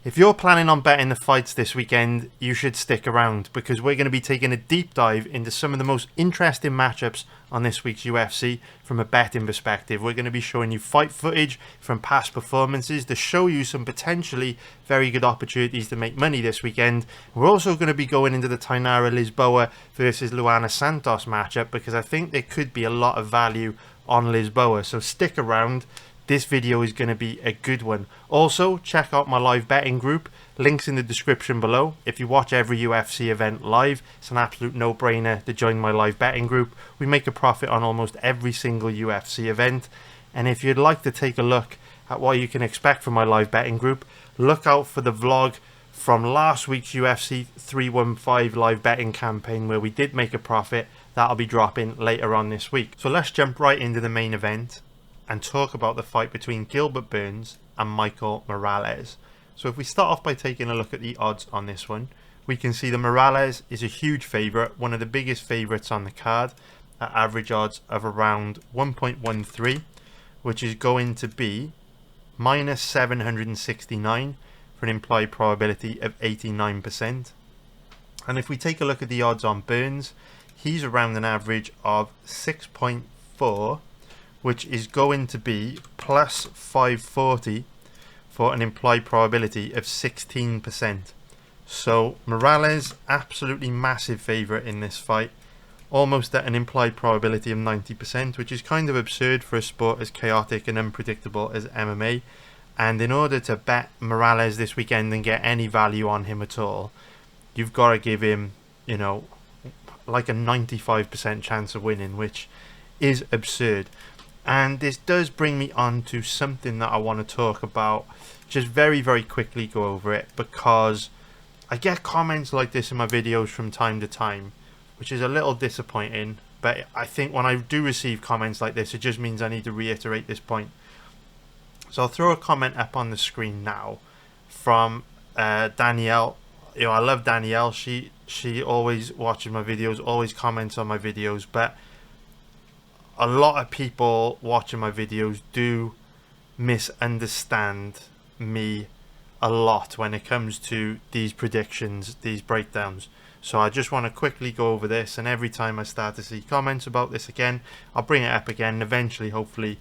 If you're planning on betting the fights this weekend, you should stick around because we're going to be taking a deep dive into some of the most interesting matchups on this week's UFC from a betting perspective. We're going to be showing you fight footage from past performances to show you some potentially very good opportunities to make money this weekend. We're also going to be going into the Tainara Lisboa versus Luana Santos matchup because I think there could be a lot of value on Lisboa. So stick around. This video is going to be a good one. Also, check out my live betting group. Links in the description below. If you watch every UFC event live, it's an absolute no-brainer to join my live betting group. We make a profit on almost every single UFC event. And if you'd like to take a look at what you can expect from my live betting group, look out for the vlog from last week's UFC 315 live betting campaign where we did make a profit. That'll be dropping later on this week. So let's jump right into the main event and talk about the fight between Gilbert Burns and Michael Morales. So if we start off by taking a look at the odds on this one, we can see that Morales is a huge favourite, one of the biggest favourites on the card, at average odds of around 1.13, which is going to be minus 769 for an implied probability of 89%. And if we take a look at the odds on Burns, he's around an average of 6.4, which is going to be plus 540 for an implied probability of 16%. So Morales, absolutely massive favourite in this fight, almost at an implied probability of 90%, which is kind of absurd for a sport as chaotic and unpredictable as MMA. And in order to bet Morales this weekend and get any value on him at all, you've got to give him, you know, like a 95% chance of winning, which is absurd. And this does bring me on to something that I want to talk about, just very quickly go over it, because I get comments like this in my videos from time to time, which is a little disappointing, but I think when I do receive comments like this, it just means I need to reiterate this point. So I'll throw a comment up on the screen now from Danielle. You know, I love Danielle. She always watches my videos, always comments on my videos, but a lot of people watching my videos do misunderstand me a lot when it comes to these predictions, these breakdowns. So I just want to quickly go over this, and every time I start to see comments about this again, I'll bring it up again. Eventually, hopefully,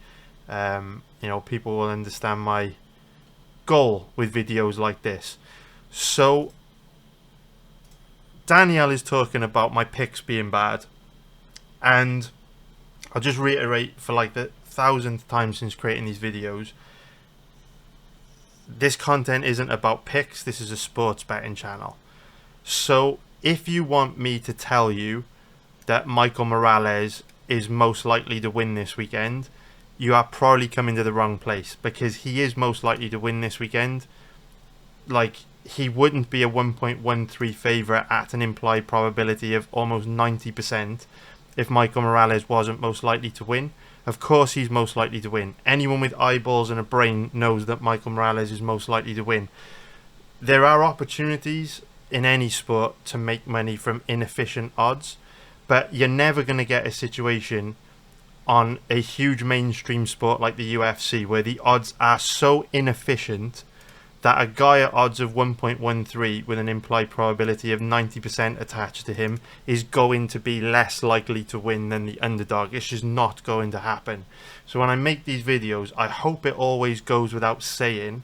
you know, people will understand my goal with videos like this. So Danielle is talking about my picks being bad, and I'll just reiterate for like the 1000th time since creating these videos, this content isn't about picks, this is a sports betting channel. So if you want me to tell you that Michael Morales is most likely to win this weekend, you are probably coming to the wrong place, because he is most likely to win this weekend. Like, he wouldn't be a 1.13 favourite at an implied probability of almost 90% if Michael Morales wasn't most likely to win. Of course he's most likely to win. Anyone with eyeballs and a brain knows that Michael Morales is most likely to win. There are opportunities in any sport to make money from inefficient odds, but you're never going to get a situation on a huge mainstream sport like the UFC where the odds are so inefficient that a guy at odds of 1.13 with an implied probability of 90% attached to him is going to be less likely to win than the underdog. It's just not going to happen. So when I make these videos, I hope it always goes without saying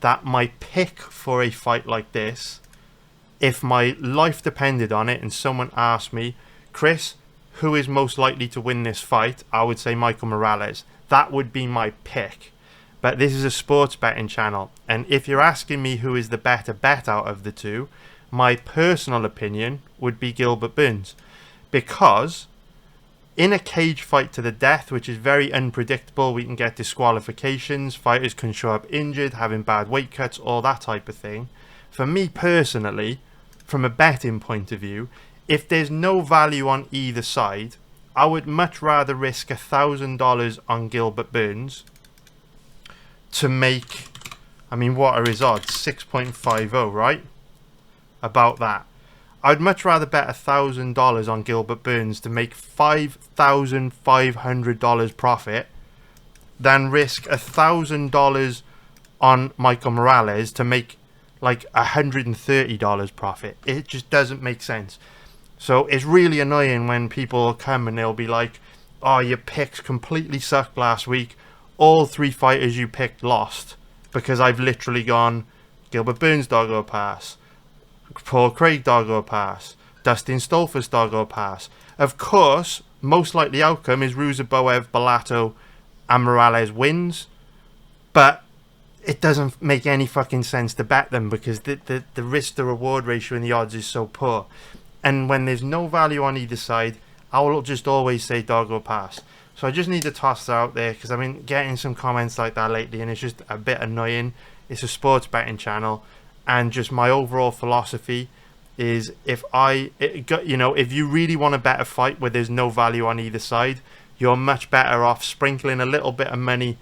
that my pick for a fight like this, if my life depended on it and someone asked me, Chris, who is most likely to win this fight, I would say Michael Morales. That would be my pick. But this is a sports betting channel, and if you're asking me who is the better bet out of the two, my personal opinion would be Gilbert Burns, because in a cage fight to the death, which is very unpredictable, we can get disqualifications, fighters can show up injured, having bad weight cuts, all that type of thing. For me personally, from a betting point of view, if there's no value on either side, I would much rather risk $1,000 on Gilbert Burns to make, I mean, what are his odds? 6.50, right? About that. I'd much rather bet $1,000 on Gilbert Burns to make $5,500 profit than risk $1,000 on Michael Morales to make like $130 profit. It just doesn't make sense. So it's really annoying when people come and they'll be like, oh, your picks completely sucked last week. All 3 fighters you picked lost. Because I've literally gone Gilbert Burns doggo pass, Paul Craig doggo pass, Dustin Stoltzfus doggo pass. Of course, most likely outcome is Ruziboev, Bellato and Morales wins. But it doesn't make any fucking sense to bet them because the risk to reward ratio in the odds is so poor. And when there's no value on either side, I will just always say doggo pass. So I just need to toss that out there because I've been getting some comments like that lately and it's just a bit annoying. It's a sports betting channel, and just my overall philosophy is if you really want to bet a fight where there's no value on either side, you're much better off sprinkling a little bit of money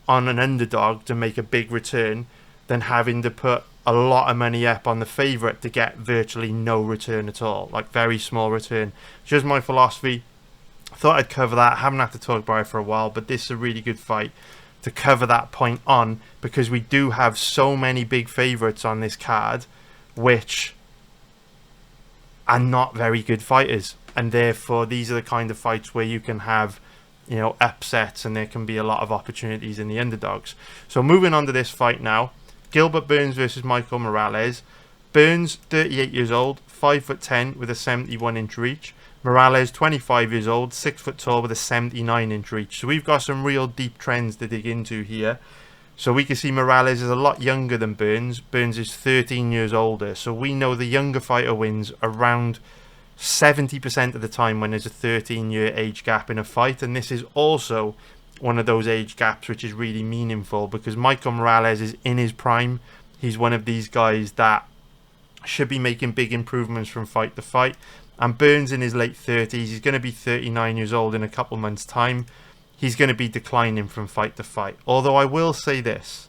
on an underdog to make a big return than having to put a lot of money up on the favourite to get virtually no return at all, like very small return. Just my philosophy. Thought I'd cover that. Haven't had to talk about it for a while, but this is a really good fight to cover that point on because we do have so many big favourites on this card which are not very good fighters, and therefore these are the kind of fights where you can have upsets and there can be a lot of opportunities in the underdogs. So moving on to this fight now, Gilbert Burns versus Michael Morales. Burns 38 years old, 5'10" with a 71-inch reach. Morales 25 years old, 6 foot tall with a 79-inch reach. So we've got some real deep trends to dig into here. So we can see Morales is a lot younger than Burns. Burns is 13 years older. So we know the younger fighter wins around 70% of the time when there's a 13-year age gap in a fight. And this is also one of those age gaps which is really meaningful because Michael Morales is in his prime. He's one of these guys that should be making big improvements from fight to fight. And Burns in his late 30s, he's going to be 39 years old in a couple months' time. He's going to be declining from fight to fight. Although I will say this,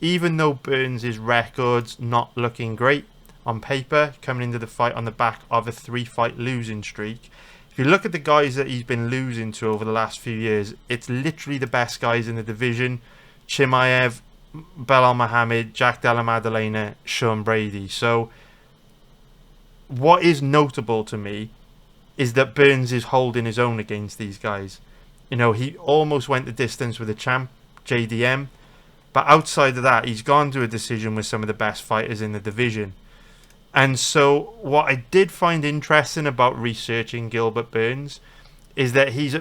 even though Burns' record's not looking great on paper, coming into the fight on the back of a 3-fight losing streak, if you look at the guys that he's been losing to over the last few years, it's literally the best guys in the division. Chimaev, Belal Muhammad, Jack Della Maddalena, Sean Brady. So what is notable to me is that Burns is holding his own against these guys. He almost went the distance with the champ, JDM. But outside of that, he's gone to a decision with some of the best fighters in the division. And so what I did find interesting about researching Gilbert Burns is that he's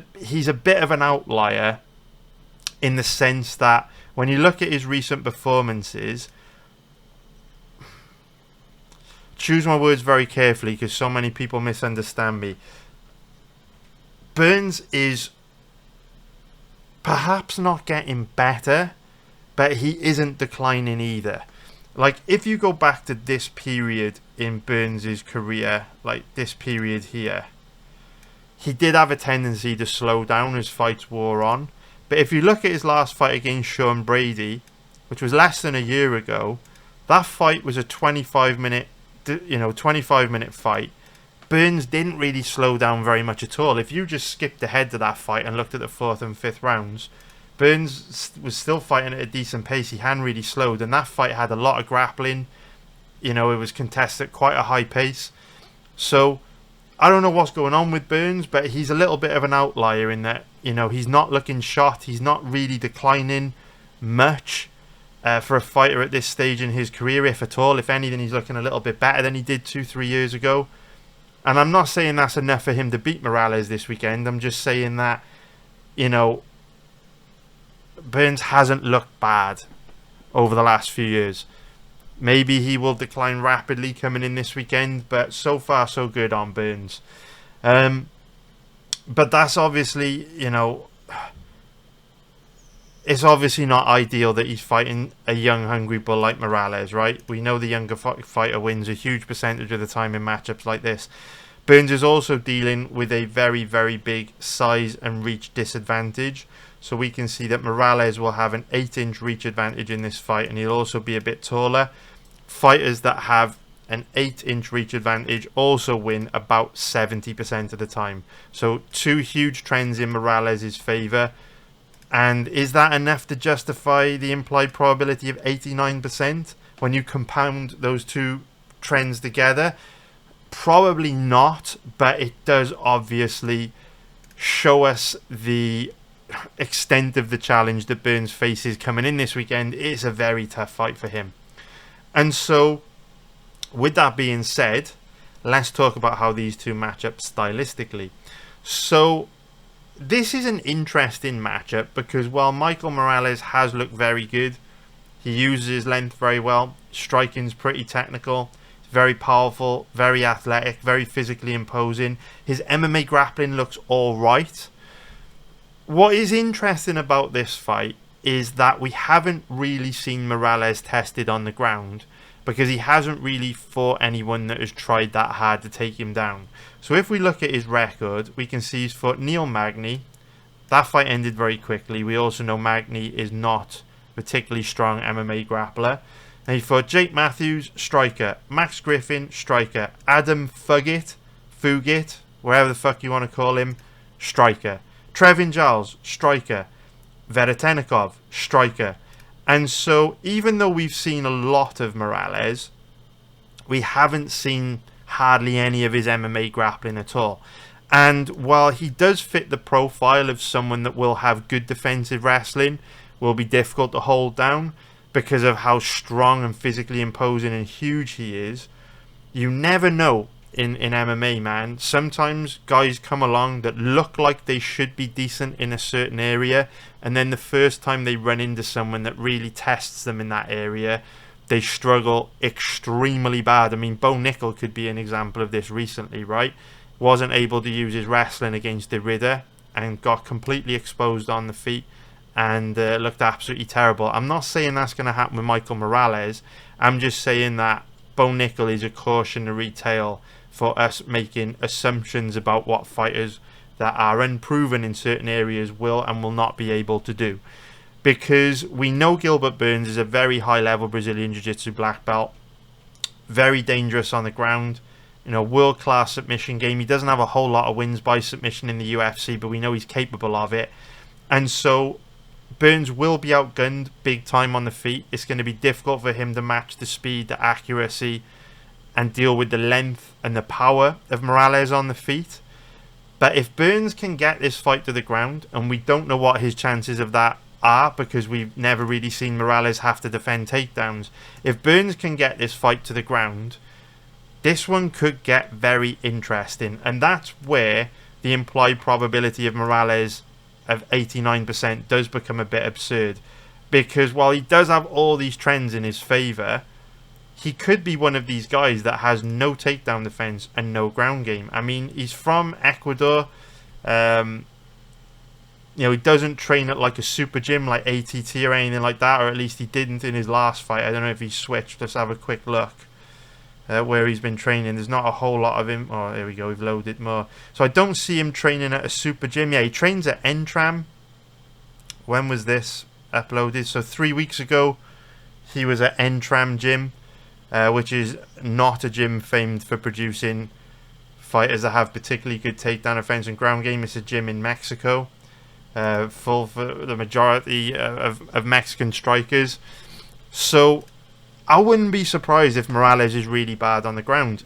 a bit of an outlier in the sense that when you look at his recent performances, choose my words very carefully because so many people misunderstand me. Burns is perhaps not getting better, but he isn't declining either. Like, if you go back to this period in Burns' career, like this period here, he did have a tendency to slow down as fights wore on. But if you look at his last fight against Sean Brady, which was less than a year ago, that fight was a 25-minute fight. Burns didn't really slow down very much at all. If you just skipped ahead to that fight and looked at the 4th and 5th rounds, Burns was still fighting at a decent pace. He hadn't really slowed, and that fight had a lot of grappling. It was contested at quite a high pace. So I don't know what's going on with Burns, but he's a little bit of an outlier in that, he's not looking shot. He's not really declining much for a fighter at this stage in his career, if at all. If anything, he's looking a little bit better than he did 2-3 years ago. And I'm not saying that's enough for him to beat Morales this weekend. I'm just saying that, Burns hasn't looked bad over the last few years. Maybe he will decline rapidly coming in this weekend, but so far so good on Burns. But that's obviously, it's obviously not ideal that he's fighting a young, hungry bull like Morales, right? We know the younger fighter wins a huge percentage of the time in matchups like this. Burns is also dealing with a very, very big size and reach disadvantage. So we can see that Morales will have an 8-inch reach advantage in this fight, and he'll also be a bit taller. Fighters that have an 8-inch reach advantage also win about 70% of the time. So 2 huge trends in Morales' favour. And is that enough to justify the implied probability of 89% when you compound those two trends together? Probably not, but it does obviously show us the extent of the challenge that Burns faces coming in this weekend. It's a very tough fight for him. And so, with that being said, let's talk about how these two match up stylistically. So, this is an interesting matchup because while Michael Morales has looked very good, he uses his length very well, striking's pretty technical, very powerful, very athletic, very physically imposing. His MMA grappling looks alright. What is interesting about this fight is that we haven't really seen Morales tested on the ground because he hasn't really fought anyone that has tried that hard to take him down. So if we look at his record, we can see he's fought Neil Magny. That fight ended very quickly. We also know Magny is not a particularly strong MMA grappler. And he fought Jake Matthews, striker. Max Griffin, striker. Adam Fugit, wherever the fuck you want to call him, striker. Trevin Giles, striker. Veretenikov, striker. And so, even though we've seen a lot of Morales, we haven't seen hardly any of his MMA grappling at all. And while he does fit the profile of someone that will have good defensive wrestling, will be difficult to hold down because of how strong and physically imposing and huge he is, you never know in MMA, man. Sometimes guys come along that look like they should be decent in a certain area, and then the first time they run into someone that really tests them in that area, they struggle extremely bad. I mean, Bo Nickel could be an example of this recently, right? Wasn't able to use his wrestling against De Ridder and got completely exposed on the feet and looked absolutely terrible. I'm not saying that's going to happen with Michael Morales. I'm just saying that Bo Nickel is a cautionary tale for us making assumptions about what fighters that are unproven in certain areas will and will not be able to do. Because we know Gilbert Burns is a very high-level Brazilian Jiu-Jitsu black belt. Very dangerous on the ground. You know, world-class submission game. He doesn't have a whole lot of wins by submission in the UFC, but we know he's capable of it. And so, Burns will be outgunned big time on the feet. It's going to be difficult for him to match the speed, the accuracy, and deal with the length and the power of Morales on the feet. But if Burns can get this fight to the ground, and we don't know what his chances of that are because we've never really seen Morales have to defend takedowns. If Burns can get this fight to the ground, this one could get very interesting. And that's where the implied probability of Morales of 89% does become a bit absurd. Because while he does have all these trends in his favour, he could be one of these guys that has no takedown defense and no ground game. I mean, he's from Ecuador. You know, he doesn't train at like a super gym like ATT or anything like that, or at least he didn't in his last fight. I don't know if he switched. Let's have a quick look where he's been training. There's not a whole lot of him. Oh, there we go. We've loaded more. So I don't see him training at a super gym. Yeah, he trains at Entram. When was this uploaded? So 3 weeks ago, he was at Entram Gym. Which is not a gym famed for producing fighters that have particularly good takedown offense and ground game. It's a gym in Mexico, full for the majority of Mexican strikers. So I wouldn't be surprised if Morales is really bad on the ground.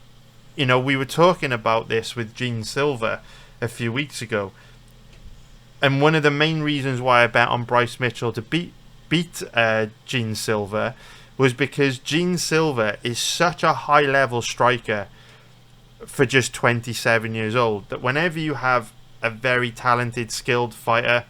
You know, we were talking about this with Gene Silva a few weeks ago, and one of the main reasons why I bet on Bryce Mitchell to beat Gene Silva was because Gene Silva is such a high-level striker for just 27 years old that whenever you have a very talented, skilled fighter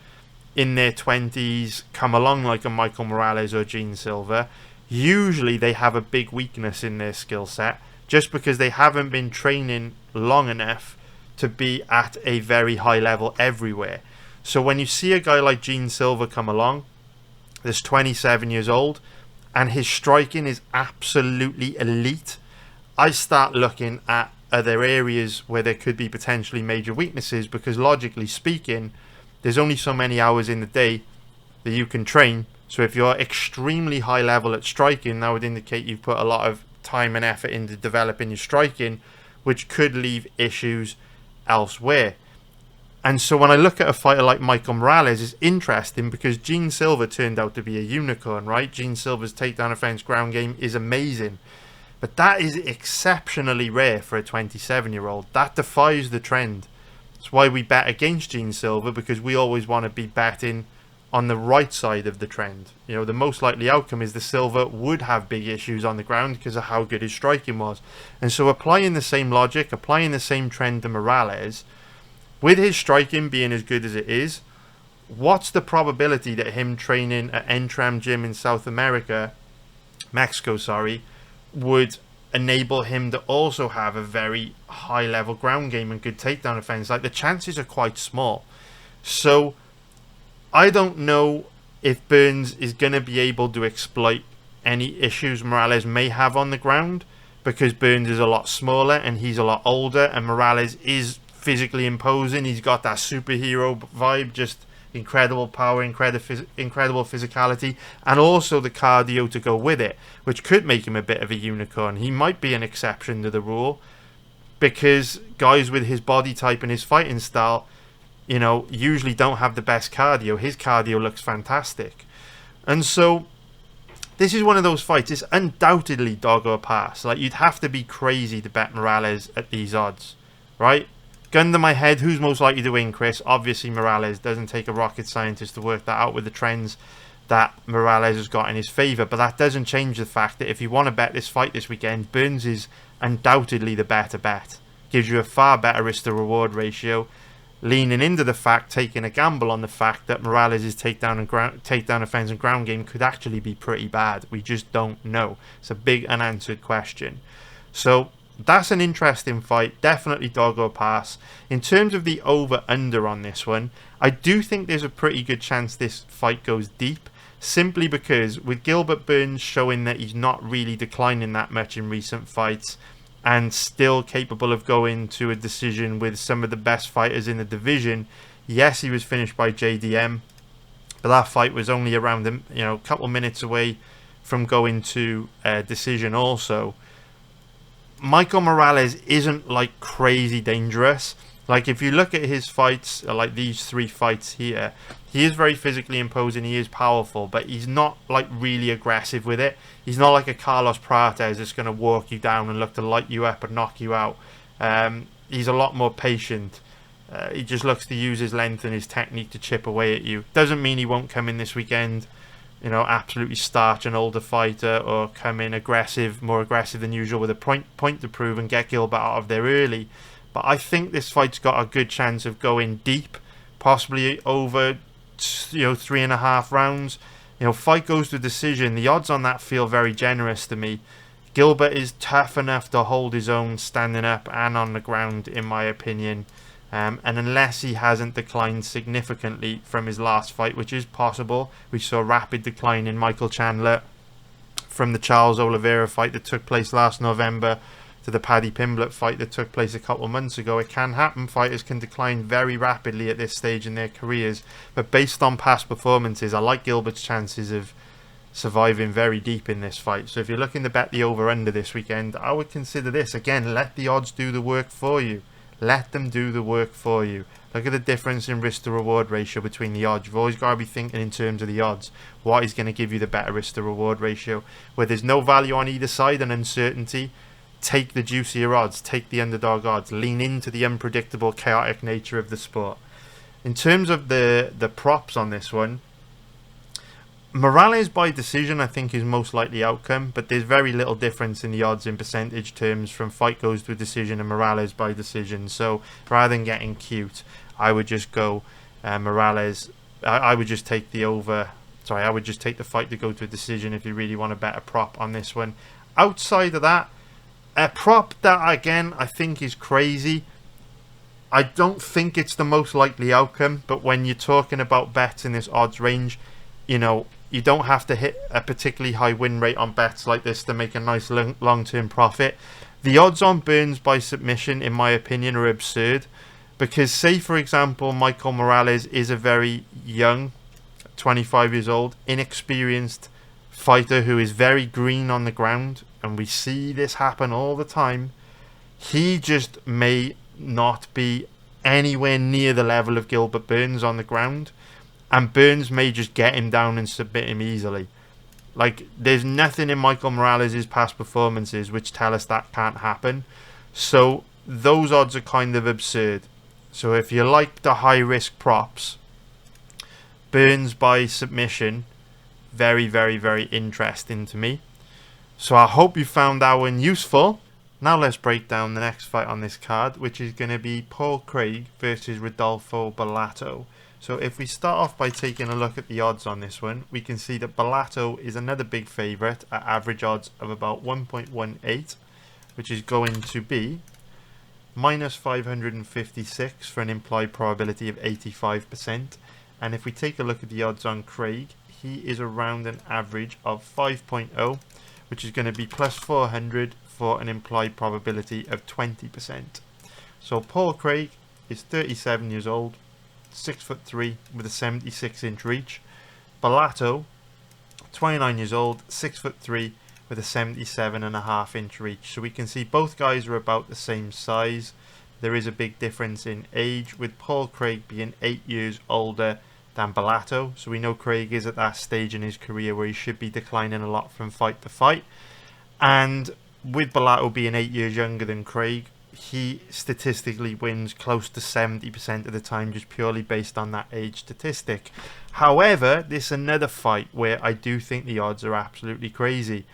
in their 20s come along like a Michael Morales or Gene Silva, usually they have a big weakness in their skill set just because they haven't been training long enough to be at a very high level everywhere. So when you see a guy like Gene Silva come along, that's 27 years old, and his striking is absolutely elite, I start looking at other areas where there could be potentially major weaknesses, because logically speaking, there's only so many hours in the day that you can train. So if you're extremely high level at striking, that would indicate you've put a lot of time and effort into developing your striking, which could leave issues elsewhere. And so when I look at a fighter like Michael Morales, it's interesting because Gene Silva turned out to be a unicorn, right? Gene Silva's takedown offense ground game is amazing. But that is exceptionally rare for a 27-year-old. That defies the trend. That's why we bet against Gene Silva, because we always want to be betting on the right side of the trend. You know, the most likely outcome is the Silva would have big issues on the ground because of how good his striking was. And so applying the same logic, applying the same trend to Morales, with his striking being as good as it is, what's the probability that him training at Entram Gym in South America, Mexico, would enable him to also have a very high level ground game and good takedown offense? Like, the chances are quite small. So I don't know if Burns is going to be able to exploit any issues Morales may have on the ground, because Burns is a lot smaller and he's a lot older, and Morales is physically imposing. He's got that superhero vibe, just incredible power, incredible physicality, and also the cardio to go with it, which could make him a bit of a unicorn. He might be an exception to the rule, because guys with his body type and his fighting style, you know, usually don't have the best cardio. His cardio looks fantastic. And so this is one of those fights. It's undoubtedly dog or pass. Like, you'd have to be crazy to bet Morales at these odds, right? Gun to my head, who's most likely to win, Chris? Obviously Morales. Doesn't take a rocket scientist to work that out with the trends that Morales has got in his favour. But that doesn't change the fact that if you want to bet this fight this weekend, Burns is undoubtedly the better bet. Gives you a far better risk to reward ratio, leaning into the fact, taking a gamble on the fact that Morales' takedown offense and ground game could actually be pretty bad. We just don't know. It's a big unanswered question. So that's an interesting fight. Definitely dog or pass. In terms of the over-under on this one, I do think there's a pretty good chance this fight goes deep, simply because with Gilbert Burns showing that he's not really declining that much in recent fights and still capable of going to a decision with some of the best fighters in the division. Yes, he was finished by JDM, but that fight was only around a couple minutes away from going to a decision also. Michael Morales isn't like crazy dangerous. Like, if you look at his fights, like these three fights here, he is very physically imposing, he is powerful, but he's not like really aggressive with it. He's not like a Carlos Prates that's going to walk you down and look to light you up and knock you out. He's a lot more patient. He just looks to use his length and his technique to chip away at you. Doesn't mean he won't come in this weekend, absolutely starch an older fighter, or come in more aggressive than usual with a point to prove and get Gilbert out of there early. But I think this fight's got a good chance of going deep, possibly over 3.5 rounds. Fight goes to decision. The odds on that feel very generous to me. Gilbert is tough enough to hold his own standing up and on the ground, in my opinion. And unless he hasn't declined significantly from his last fight, which is possible. We saw a rapid decline in Michael Chandler from the Charles Oliveira fight that took place last November to the Paddy Pimblett fight that took place a couple of months ago. It can happen. Fighters can decline very rapidly at this stage in their careers. But based on past performances, I like Gilbert's chances of surviving very deep in this fight. So if you're looking to bet the over-under this weekend, I would consider this. Again, let the odds do the work for you. Let them do the work for you. Look at the difference in risk to reward ratio between the odds. You've always got to be thinking in terms of the odds. What is going to give you the better risk to reward ratio? Where there's no value on either side and uncertainty, take the juicier odds, take the underdog odds, lean into the unpredictable, chaotic nature of the sport. In terms of the props on this one, Morales by decision I think is most likely outcome, but there's very little difference in the odds in percentage terms from fight goes to a decision and Morales by decision. So rather than getting cute, I would just go Morales. I would just take the over. Sorry, I would just take the fight to go to a decision if you really want to bet a prop on this one. Outside of that, a prop that, again, I think is crazy. I don't think it's the most likely outcome, but when you're talking about bets in this odds range, you don't have to hit a particularly high win rate on bets like this to make a nice long-term profit. The odds on Burns by submission, in my opinion, are absurd. Because, say, for example, Michael Morales is a very young, 25 years old, inexperienced fighter who is very green on the ground, and we see this happen all the time. He just may not be anywhere near the level of Gilbert Burns on the ground, and Burns may just get him down and submit him easily. Like, there's nothing in Michael Morales' past performances which tell us that can't happen. So those odds are kind of absurd. So if you like the high risk props, Burns by submission, very, very, very interesting to me. So I hope you found that one useful. Now let's break down the next fight on this card, which is going to be Paul Craig versus Rodolfo Bellato. So if we start off by taking a look at the odds on this one, we can see that Bellato is another big favourite at average odds of about 1.18, which is going to be minus 556 for an implied probability of 85%. And if we take a look at the odds on Craig, he is around an average of 5.0, which is going to be plus 400 for an implied probability of 20%. So Paul Craig is 37 years old, 6'3" with a 76-inch reach. Bellato, 29 years old, 6'3" with a 77.5-inch reach. So we can see both guys are about the same size. There is a big difference in age, with Paul Craig being 8 years older than Bellato. So we know Craig is at that stage in his career where he should be declining a lot from fight to fight. And with Bellato being 8 years younger than Craig, he statistically wins close to 70% of the time, just purely based on that age statistic. However, this is another fight where I do think the odds are absolutely crazy.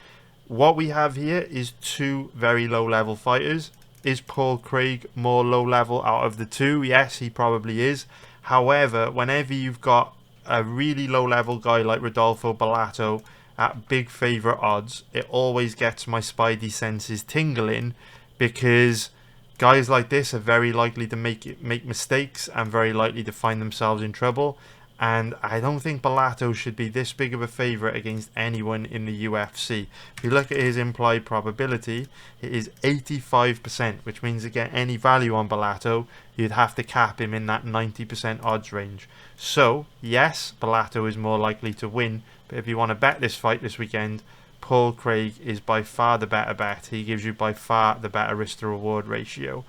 What we have here is two very low level fighters. Is Paul Craig more low level out of the two? Yes, he probably is. However, whenever you've got a really low level guy like Rodolfo Bellato at big favourite odds, it always gets my spidey senses tingling, because guys like this are very likely to make mistakes and very likely to find themselves in trouble. And I don't think Bellato should be this big of a favourite against anyone in the UFC. If you look at his implied probability, it is 85%, which means to get any value on Bellato, you'd have to cap him in that 90% odds range. So, yes, Bellato is more likely to win, but if you want to bet this fight this weekend, Paul Craig is by far the better bet. He gives you by far the better risk to reward ratio.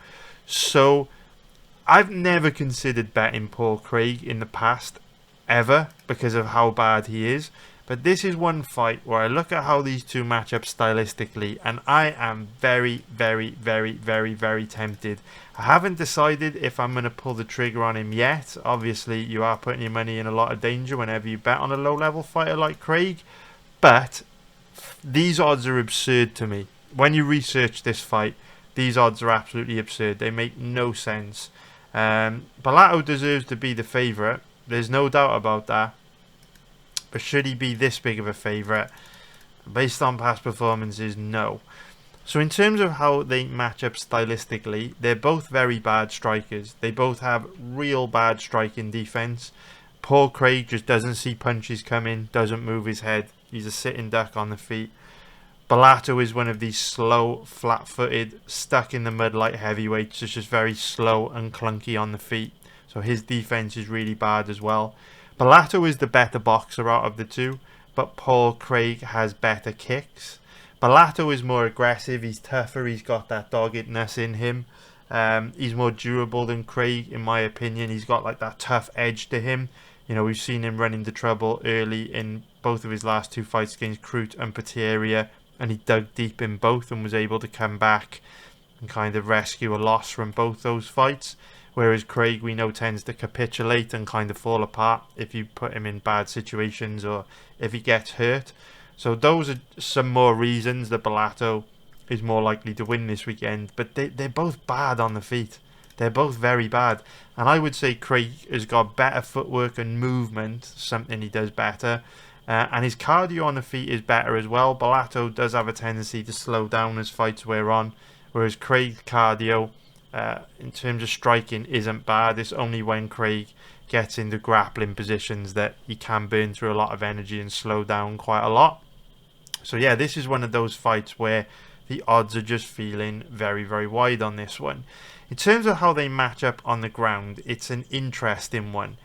So I've never considered betting Paul Craig in the past, ever, because of how bad he is. But this is one fight where I look at how these two match up stylistically, and I am very, very, very, very, very tempted. I haven't decided if I'm going to pull the trigger on him yet. Obviously, you are putting your money in a lot of danger whenever you bet on a low-level fighter like Craig. But these odds are absurd to me. When you research this fight, these odds are absolutely absurd. They make no sense. Bellato deserves to be the favourite. There's no doubt about that. But should he be this big of a favourite? Based on past performances, no. So in terms of how they match up stylistically, they're both very bad strikers. They both have real bad striking defence. Paul Craig just doesn't see punches coming, doesn't move his head. He's a sitting duck on the feet. Bellato is one of these slow, flat-footed, stuck in the mud light heavyweights. It's just very slow and clunky on the feet. So his defense is really bad as well. Bellato is the better boxer out of the two, but Paul Craig has better kicks. Bellato is more aggressive. He's tougher. He's got that doggedness in him. He's more durable than Craig, in my opinion. He's got like that tough edge to him. You know, we've seen him run into trouble early in both of his last two fights against Crute and Pateria, and he dug deep in both and was able to come back and kind of rescue a loss from both those fights. Whereas Craig, we know, tends to capitulate and kind of fall apart if you put him in bad situations or if he gets hurt. So those are some more reasons that Bellato is more likely to win this weekend. But they're both bad on the feet. They're both very bad. And I would say Craig has got better footwork and movement, something he does better. And his cardio on the feet is better as well. Bellato does have a tendency to slow down as fights wear on, whereas Craig's cardio, in terms of striking, isn't bad. It's only when Craig gets into grappling positions that he can burn through a lot of energy and slow down quite a lot. So yeah, this is one of those fights where the odds are just feeling very, very wide on this one. In terms of how they match up on the ground, it's an interesting one.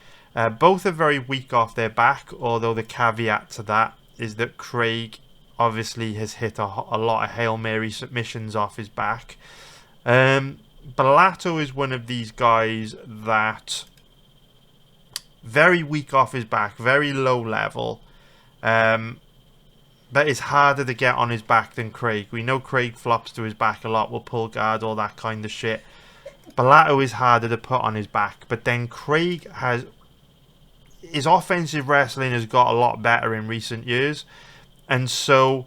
Both are very weak off their back, although the caveat to that is that Craig obviously has hit a lot of Hail Mary submissions off his back. Bellato is one of these guys that very weak off his back, very low level. But it's harder to get on his back than Craig. We know Craig flops to his back a lot, will pull guard, all that kind of shit. Bellato is harder to put on his back. But then Craig has... his offensive wrestling has got a lot better in recent years. And so...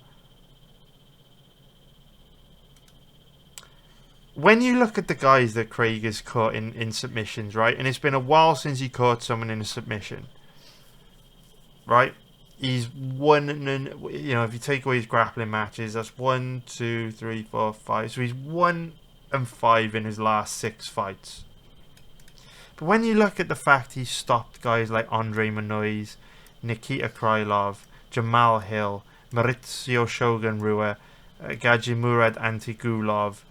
when you look at the guys that Craig has caught in submissions, right? And it's been a while since he caught someone in a submission. Right? He's won, you know, if you take away his grappling matches, that's 1, 2, 3, 4, 5. So he's 1 and 5 in his last 6 fights. But when you look at the fact he's stopped guys like Andre Manoiz, Nikita Krylov, Jamal Hill, Maurizio Shogun Rua, Gajimurad Antigulov,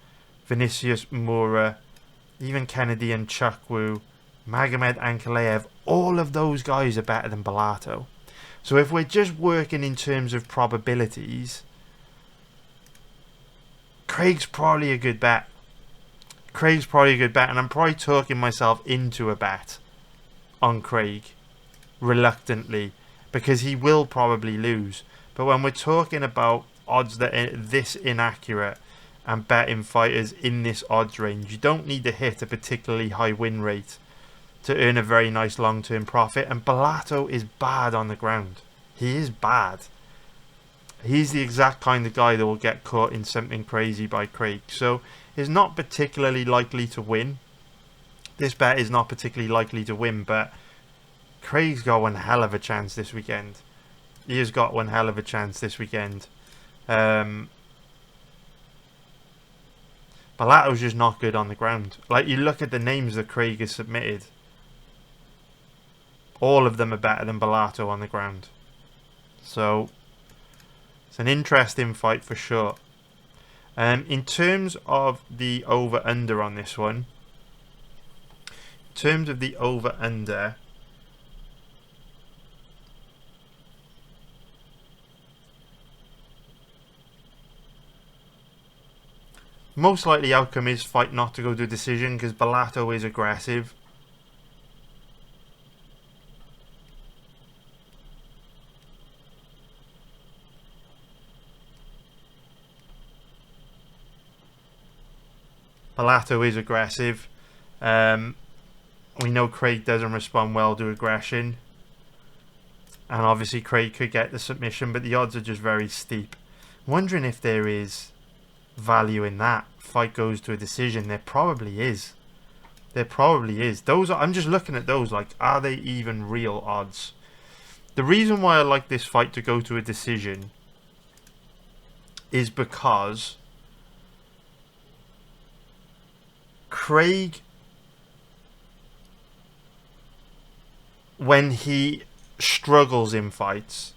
Vinicius Moura, even Kennedy and Chukwu, Magomed Ankalaev, all of those guys are better than Bellato. So if we're just working in terms of probabilities, Craig's probably a good bet. Craig's probably a good bet, and I'm probably talking myself into a bet on Craig, reluctantly, because he will probably lose. But when we're talking about odds that are this inaccurate and betting fighters in this odds range, you don't need to hit a particularly high win rate to earn a very nice long-term profit. And Bellato is bad on the ground. He is bad. He's the exact kind of guy that will get caught in something crazy by Craig. So he's not particularly likely to win. This bet is not particularly likely to win, but Craig's got one hell of a chance this weekend. He has got one hell of a chance this weekend. Bellato's just not good on the ground. Like, you look at the names that Craig has submitted, all of them are better than Bellato on the ground. So it's an interesting fight for sure. In terms of the over-under on this one, in terms of the over-under, most likely outcome is fight not to go to a decision because Bellato is aggressive. Bellato is aggressive. We know Craig doesn't respond well to aggression. And obviously Craig could get the submission, but the odds are just very steep. I'm wondering if there is value in that. Fight goes to a decision. There probably is. There probably is. Those are, I'm just looking at those like, are they even real odds? The reason why I like this fight to go to a decision is because Craig, when he struggles in fights,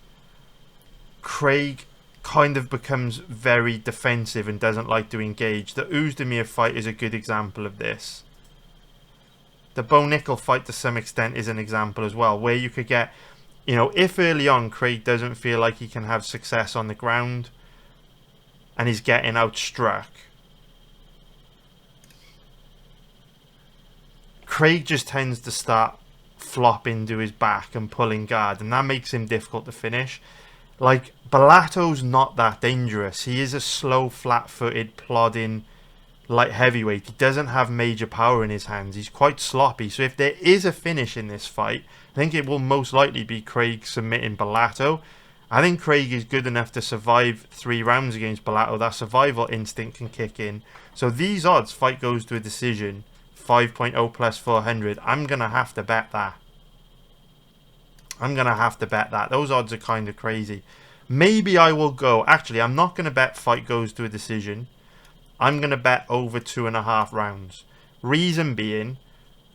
Craig kind of becomes very defensive and doesn't like to engage. The Oezdemir fight is a good example of this. The Bo Nickel fight to some extent is an example as well, where you could get, you know, if early on Craig doesn't feel like he can have success on the ground and he's getting outstruck, Craig just tends to start flopping to his back and pulling guard, and that makes him difficult to finish. Like, Bellato's not that dangerous. He is a slow, flat-footed, plodding light heavyweight. He doesn't have major power in his hands. He's quite sloppy. So if there is a finish in this fight, I think it will most likely be Craig submitting Bellato. I think Craig is good enough to survive 3 rounds against Bellato. That survival instinct can kick in. So these odds, fight goes to a decision, 5.0 plus 400. I'm going to have to bet that. I'm going to have to bet that. Those odds are kind of crazy. Maybe I will go. Actually, I'm not going to bet fight goes to a decision. I'm going to bet over 2.5 rounds. Reason being,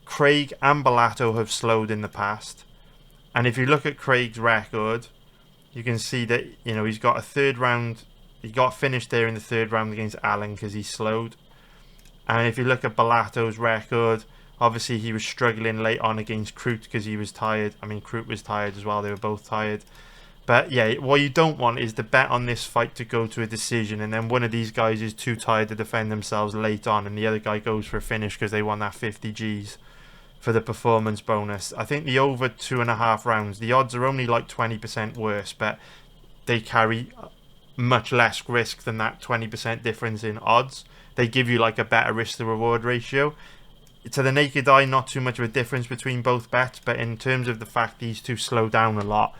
Craig and Bellato have slowed in the past. And if you look at Craig's record, you can see that, you know, he's got a 3rd round. He got finished there in the 3rd round against Allen because he slowed. And if you look at Bellato's record, obviously he was struggling late on against Kroot because he was tired. I mean, Kroot was tired as well. They were both tired. But yeah, what you don't want is the bet on this fight to go to a decision, and then one of these guys is too tired to defend themselves late on, and the other guy goes for a finish because they won that 50 Gs for the performance bonus. I think the over 2.5 rounds, the odds are only like 20% worse, but they carry much less risk than that 20% difference in odds. They give you like a better risk to reward ratio. To the naked eye, not too much of a difference between both bets, but in terms of the fact these two slow down a lot,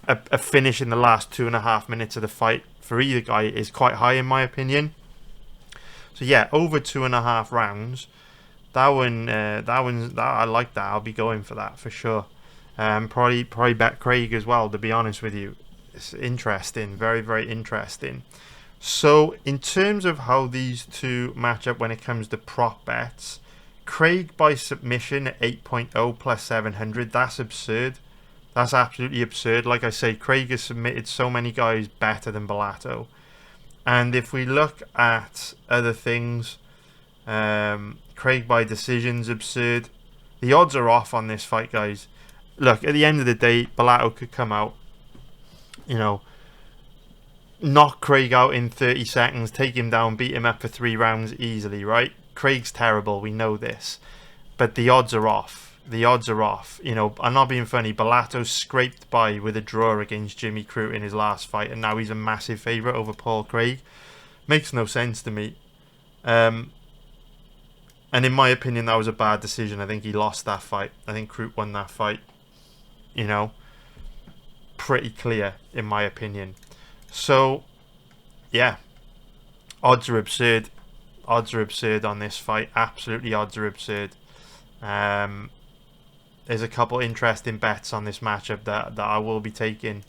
a finish in the last 2.5 minutes of the fight for either guy is quite high in my opinion. So yeah, over 2.5 rounds. That I like that. I'll be going for that for sure. Probably bet Craig as well, to be honest with you. It's interesting, very, very interesting. So in terms of how these two match up when it comes to prop bets, Craig by submission at 8.0 plus 700, that's absurd. That's absolutely absurd. Like I say, Craig has submitted so many guys better than Bellato. And if we look at other things, Craig by decision's absurd. The odds are off on this fight, guys. Look, at the end of the day, Bellato could come out, knock Craig out in 30 seconds, take him down, beat him up for 3 rounds easily, right? Craig's terrible, we know this. But the odds are off. The odds are off. I'm not being funny. Bellato scraped by with a draw against Jimmy Crute in his last fight, and now he's a massive favourite over Paul Craig. Makes no sense to me. And in my opinion, that was a bad decision. I think he lost that fight. I think Crute won that fight. Pretty clear, in my opinion. So, yeah. Odds are absurd. Odds are absurd on this fight. Absolutely, odds are absurd. There's a couple interesting bets on this matchup that I will be taking.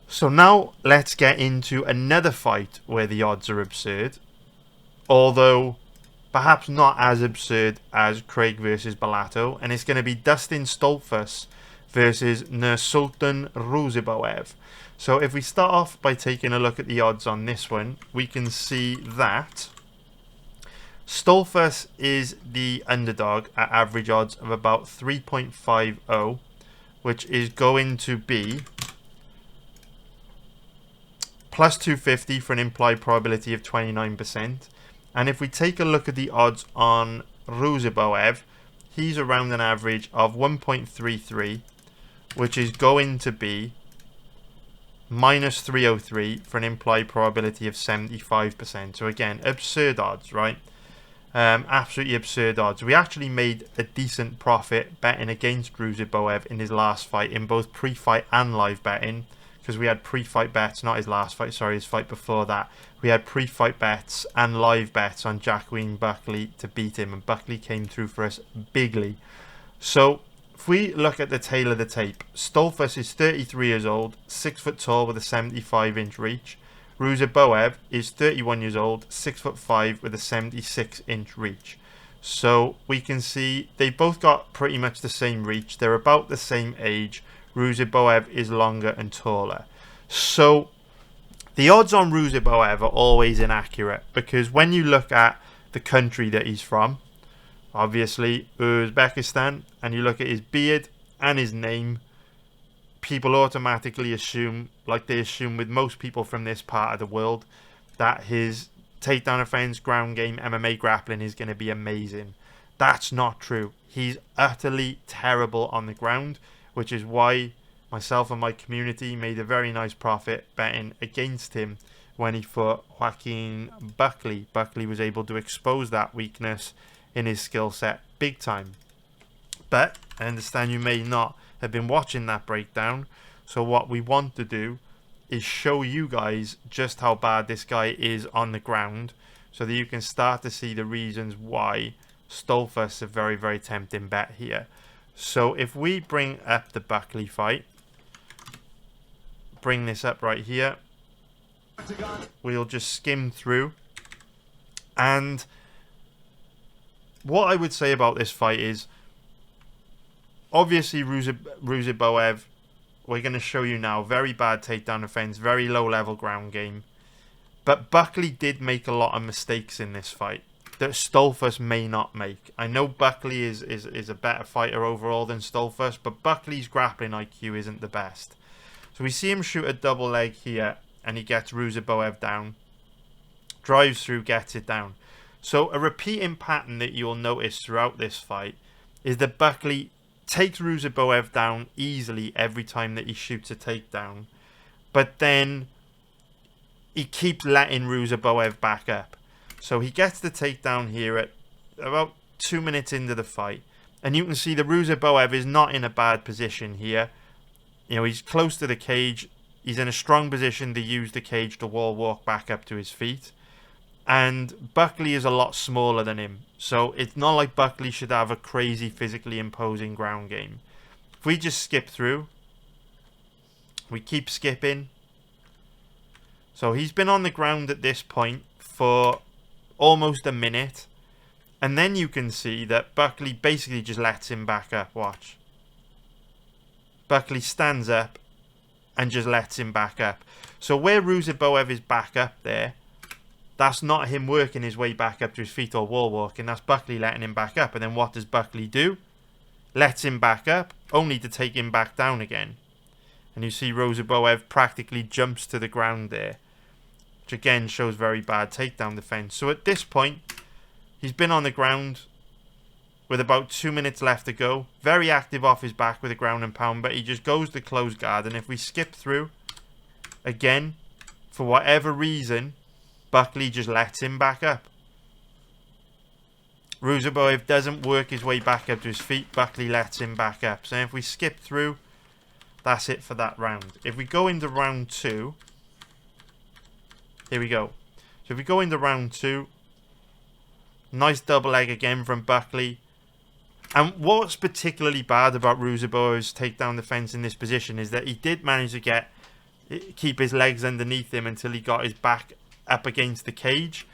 So now let's get into another fight where the odds are absurd. Although perhaps not as absurd as Craig versus Bellato. And it's going to be Dustin Stoltzfus versus Nursultan Ruziboev. So if we start off by taking a look at the odds on this one, we can see that Stoltzfus is the underdog at average odds of about 3.50, which is going to be plus 250 for an implied probability of 29%. And if we take a look at the odds on Ruziboev, he's around an average of 1.33, which is going to be minus 303 for an implied probability of 75%. So again, absurd odds, right? Absolutely absurd odds. We actually made a decent profit betting against Ruziboev in his last fight, in both pre-fight and live betting, because we had pre-fight bets, not his last fight, sorry, his fight before that. We had pre-fight bets and live bets on Jacqueline Buckley to beat him, and Buckley came through for us bigly. So if we look at the tail of the tape, Stoltzfus is 33 years old, 6 foot tall with a 75-inch reach. Ruziboev is 31 years old, 6'5" with a 76-inch reach. So we can see they both got pretty much the same reach. They're about the same age. Ruziboev is longer and taller. So the odds on Ruziboev are always inaccurate, because when you look at the country that he's from, obviously Uzbekistan, and you look at his beard and his name, people automatically assume, like they assume with most people from this part of the world, that his takedown offense, ground game, MMA grappling is going to be amazing. That's not true. He's utterly terrible on the ground, which is why myself and my community made a very nice profit betting against him when he fought Joaquin Buckley. Buckley was able to expose that weakness in his skill set big time. But I understand you may not have been watching that breakdown, so what we want to do is show you guys just how bad this guy is on the ground, so that you can start to see the reasons why Stoltzfus is a very, very tempting bet here. So if we bring up the Buckley fight, bring this up right here, we'll just skim through. And what I would say about this fight is, obviously Ruziboev, we're going to show you now, very bad takedown offense, very low level ground game. But Buckley did make a lot of mistakes in this fight that Stoltzfus may not make. I know Buckley is a better fighter overall than Stoltzfus, but Buckley's grappling IQ isn't the best. So we see him shoot a double leg here, and he gets Ruziboev down. Drives through, gets it down. So a repeating pattern that you'll notice throughout this fight is that Buckley takes Ruziboev down easily every time that he shoots a takedown. But then he keeps letting Ruziboev back up. So he gets the takedown here at about 2 minutes into the fight. And you can see that Ruziboev is not in a bad position here. You know, he's close to the cage. He's in a strong position to use the cage to wall walk back up to his feet. And Buckley is a lot smaller than him. So it's not like Buckley should have a crazy physically imposing ground game. If we just skip through, we keep skipping. So he's been on the ground at this point for almost a minute. And then you can see that Buckley basically just lets him back up. Watch. Buckley stands up and just lets him back up. So where Ruziboev is back up there, that's not him working his way back up to his feet or wall walking. That's Buckley letting him back up. And then what does Buckley do? Lets him back up, only to take him back down again. And you see Ruziboev practically jumps to the ground there, which again shows very bad takedown defense. So at this point, he's been on the ground with about 2 minutes left to go. Very active off his back with a ground and pound, but he just goes to close guard. And if we skip through, again, for whatever reason, Buckley just lets him back up. Ruziboev doesn't work his way back up to his feet. Buckley lets him back up. So if we skip through, that's it for that round. If we go into round 2, here we go. So if we go into round 2, nice double leg again from Buckley. And what's particularly bad about Ruziboev's takedown defense in this position is that he did manage to keep his legs underneath him until he got his back up against the cage.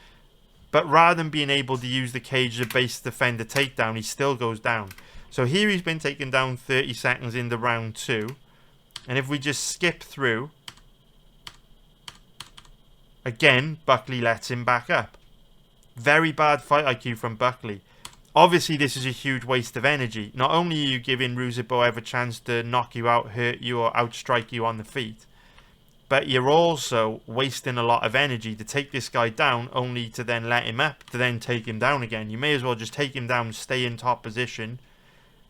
But rather than being able to use the cage to base defend the takedown, he still goes down. So here he's been taken down 30 seconds into round 2. And if we just skip through, again, Buckley lets him back up. Very bad fight IQ from Buckley. Obviously, this is a huge waste of energy. Not only are you giving Ruziboev a chance to knock you out, hurt you, or outstrike you on the feet, but you're also wasting a lot of energy to take this guy down, only to then let him up, to then take him down again. You may as well just take him down, stay in top position,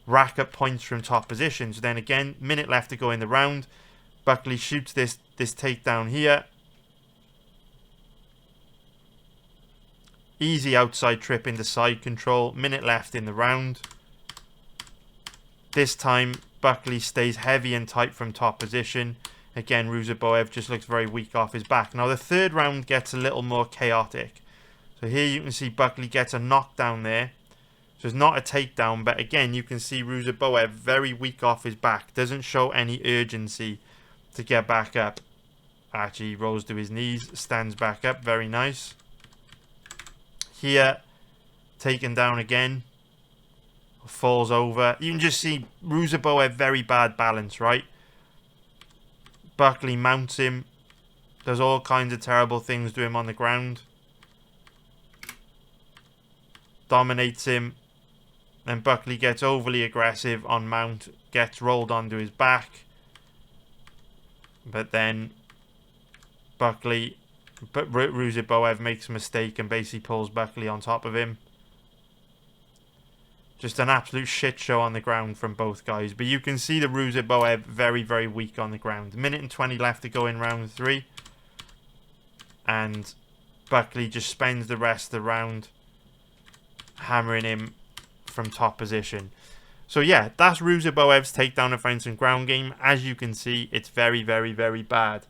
rack up points from top position. So then again, minute left to go in the round. Buckley shoots this takedown here. Easy outside trip into side control. Minute left in the round. This time, Buckley stays heavy and tight from top position. Again, Ruziboev just looks very weak off his back. Now, the third round gets a little more chaotic. So here you can see Buckley gets a knockdown there. So it's not a takedown, but again, you can see Ruziboev very weak off his back. Doesn't show any urgency to get back up. Actually, he rolls to his knees, stands back up. Very nice. Here, taken down again. Falls over. You can just see Ruziboev very bad balance, right? Buckley mounts him. Does all kinds of terrible things to him on the ground. Dominates him. Then Buckley gets overly aggressive on mount. Gets rolled onto his back. But then Ruziboev makes a mistake and basically pulls Buckley on top of him. Just an absolute shit show on the ground from both guys. But you can see the Ruziboev very, very weak on the ground. Minute and 20 left to go in round 3. And Buckley just spends the rest of the round hammering him from top position. So yeah, that's Ruziboev's takedown defense and ground game. As you can see, it's very, very, very bad.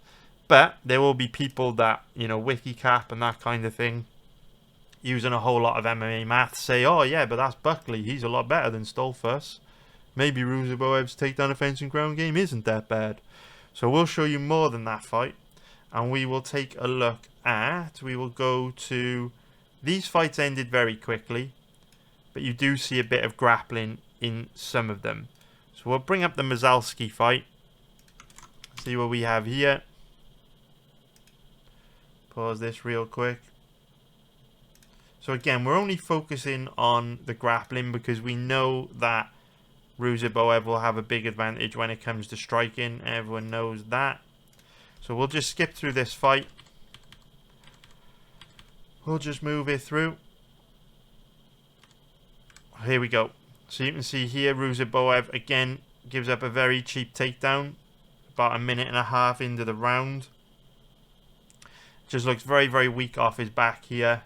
But there will be people that, you know, WikiCap and that kind of thing, using a whole lot of MMA math, say, oh yeah, but that's Buckley. He's a lot better than Stoltzfus. Maybe Ruziboev's takedown defense and ground game isn't that bad. So we'll show you more than that fight. And we will take a look at, we will go to, these fights ended very quickly, but you do see a bit of grappling in some of them. So we'll bring up the Mazalski fight. See what we have here. Pause this real quick. So again, we're only focusing on the grappling because we know that Ruziboev will have a big advantage when it comes to striking. Everyone knows that. So we'll just skip through this fight. We'll just move it through. Here we go. So you can see here, Ruziboev again gives up a very cheap takedown. About a minute and a half into the round. Just looks very, very weak off his back here.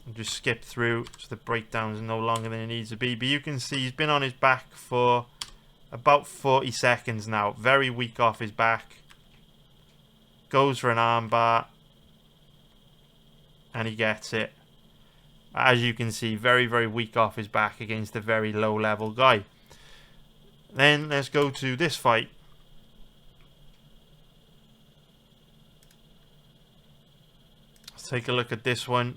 I'll just skip through so the breakdown is no longer than it needs to be. But you can see he's been on his back for about 40 seconds now. Very weak off his back. Goes for an armbar. And he gets it. As you can see, very, very weak off his back against a very low level guy. Then let's go to this fight. Let's take a look at this one.